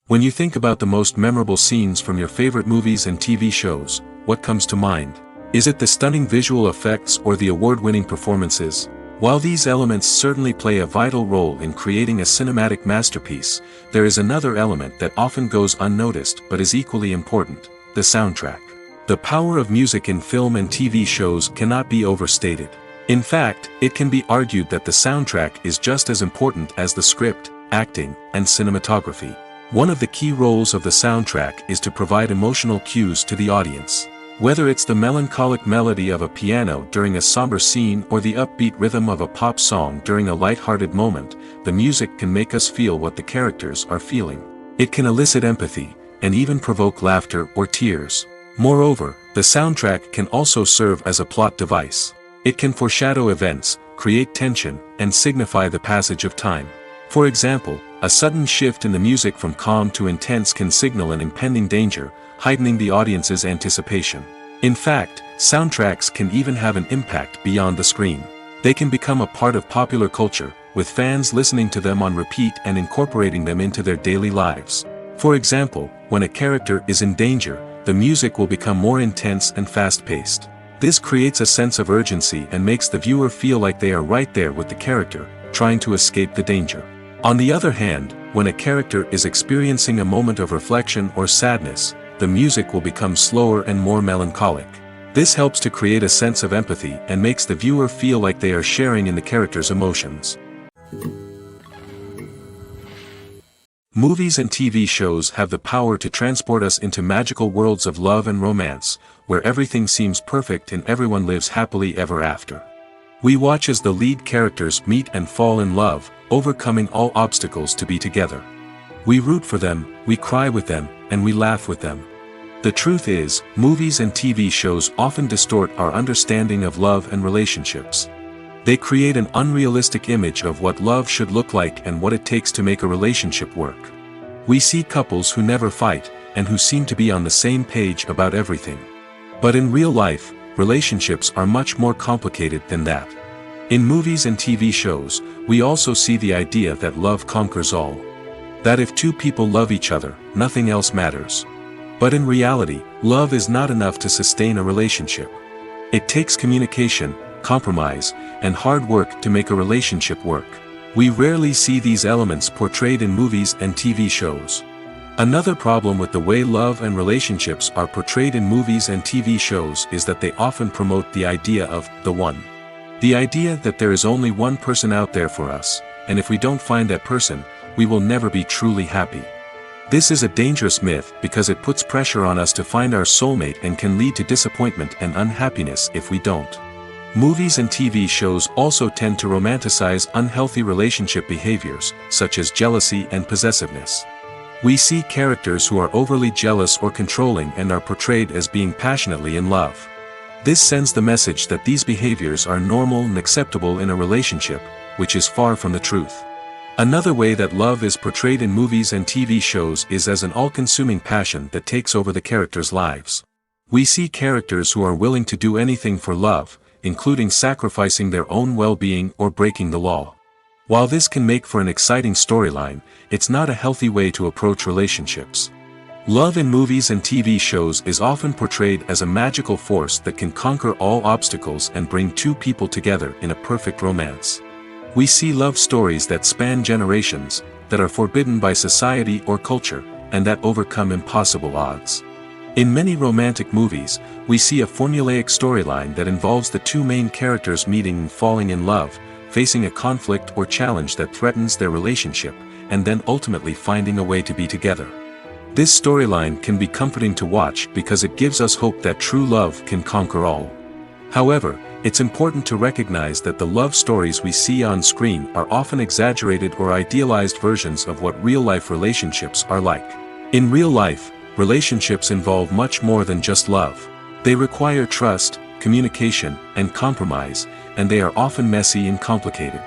When you think about the most memorable scenes from your favorite movies and TV shows, what comes to mind? Is it the stunning visual effects or the award-winning performances? While these elements certainly play a vital role in creating a cinematic masterpiece, there is another element that often goes unnoticed but is equally important: the soundtrack. The power of music in film and TV shows cannot be overstated. In fact, it can be argued that the soundtrack is just as important as the script, acting, and cinematography. One of the key roles of the soundtrack is to provide emotional cues to the audience. Whether it's the melancholic melody of a piano during a somber scene or the upbeat rhythm of a pop song during a light-hearted moment, the music can make us feel what the characters are feeling. It can elicit empathy, and even provoke laughter or tears. Moreover, the soundtrack can also serve as a plot device. It can foreshadow events, create tension, and signify the passage of time. For example, a sudden shift in the music from calm to intense can signal an impending danger, heightening the audience's anticipation. In fact, soundtracks can even have an impact beyond the screen. They can become a part of popular culture, with fans listening to them on repeat and incorporating them into their daily lives. For example, when a character is in danger, the music will become more intense and fast-paced. This creates a sense of urgency and makes the viewer feel like they are right there with the character, trying to escape the danger. On the other hand, when a character is experiencing a moment of reflection or sadness, the music will become slower and more melancholic. This helps to create a sense of empathy and makes the viewer feel like they are sharing in the character's emotions. Movies and TV shows have the power to transport us into magical worlds of love and romance, where everything seems perfect and everyone lives happily ever after. We watch as the lead characters meet and fall in love, overcoming all obstacles to be together. We root for them, we cry with them, and we laugh with them. The truth is, movies and TV shows often distort our understanding of love and relationships. They create an unrealistic image of what love should look like and what it takes to make a relationship work. We see couples who never fight, and who seem to be on the same page about everything. But in real life, relationships are much more complicated than that. In movies and TV shows, we also see the idea that love conquers all. That if two people love each other, nothing else matters. But in reality, love is not enough to sustain a relationship. It takes communication, compromise, and hard work to make a relationship work. We rarely see these elements portrayed in movies and TV shows. Another problem with the way love and relationships are portrayed in movies and TV shows is that they often promote the idea of the one. The idea that there is only one person out there for us, and if we don't find that person, we will never be truly happy. This is a dangerous myth because it puts pressure on us to find our soulmate and can lead to disappointment and unhappiness if we don't. Movies and TV shows also tend to romanticize unhealthy relationship behaviors, such as jealousy and possessiveness. We see characters who are overly jealous or controlling and are portrayed as being passionately in love. This sends the message that these behaviors are normal and acceptable in a relationship, which is far from the truth. Another way that love is portrayed in movies and TV shows is as an all-consuming passion that takes over the characters' lives. We see characters who are willing to do anything for love, including sacrificing their own well-being or breaking the law. While this can make for an exciting storyline, it's not a healthy way to approach relationships. Love in movies and TV shows is often portrayed as a magical force that can conquer all obstacles and bring two people together in a perfect romance. We see love stories that span generations, that are forbidden by society or culture, and that overcome impossible odds. In many romantic movies, we see a formulaic storyline that involves the two main characters meeting and falling in love, facing a conflict or challenge that threatens their relationship, and then ultimately finding a way to be together. This storyline can be comforting to watch because it gives us hope that true love can conquer all. However, it's important to recognize that the love stories we see on screen are often exaggerated or idealized versions of what real-life relationships are like. In real life, relationships involve much more than just love. They require trust, communication, and compromise, and they are often messy and complicated.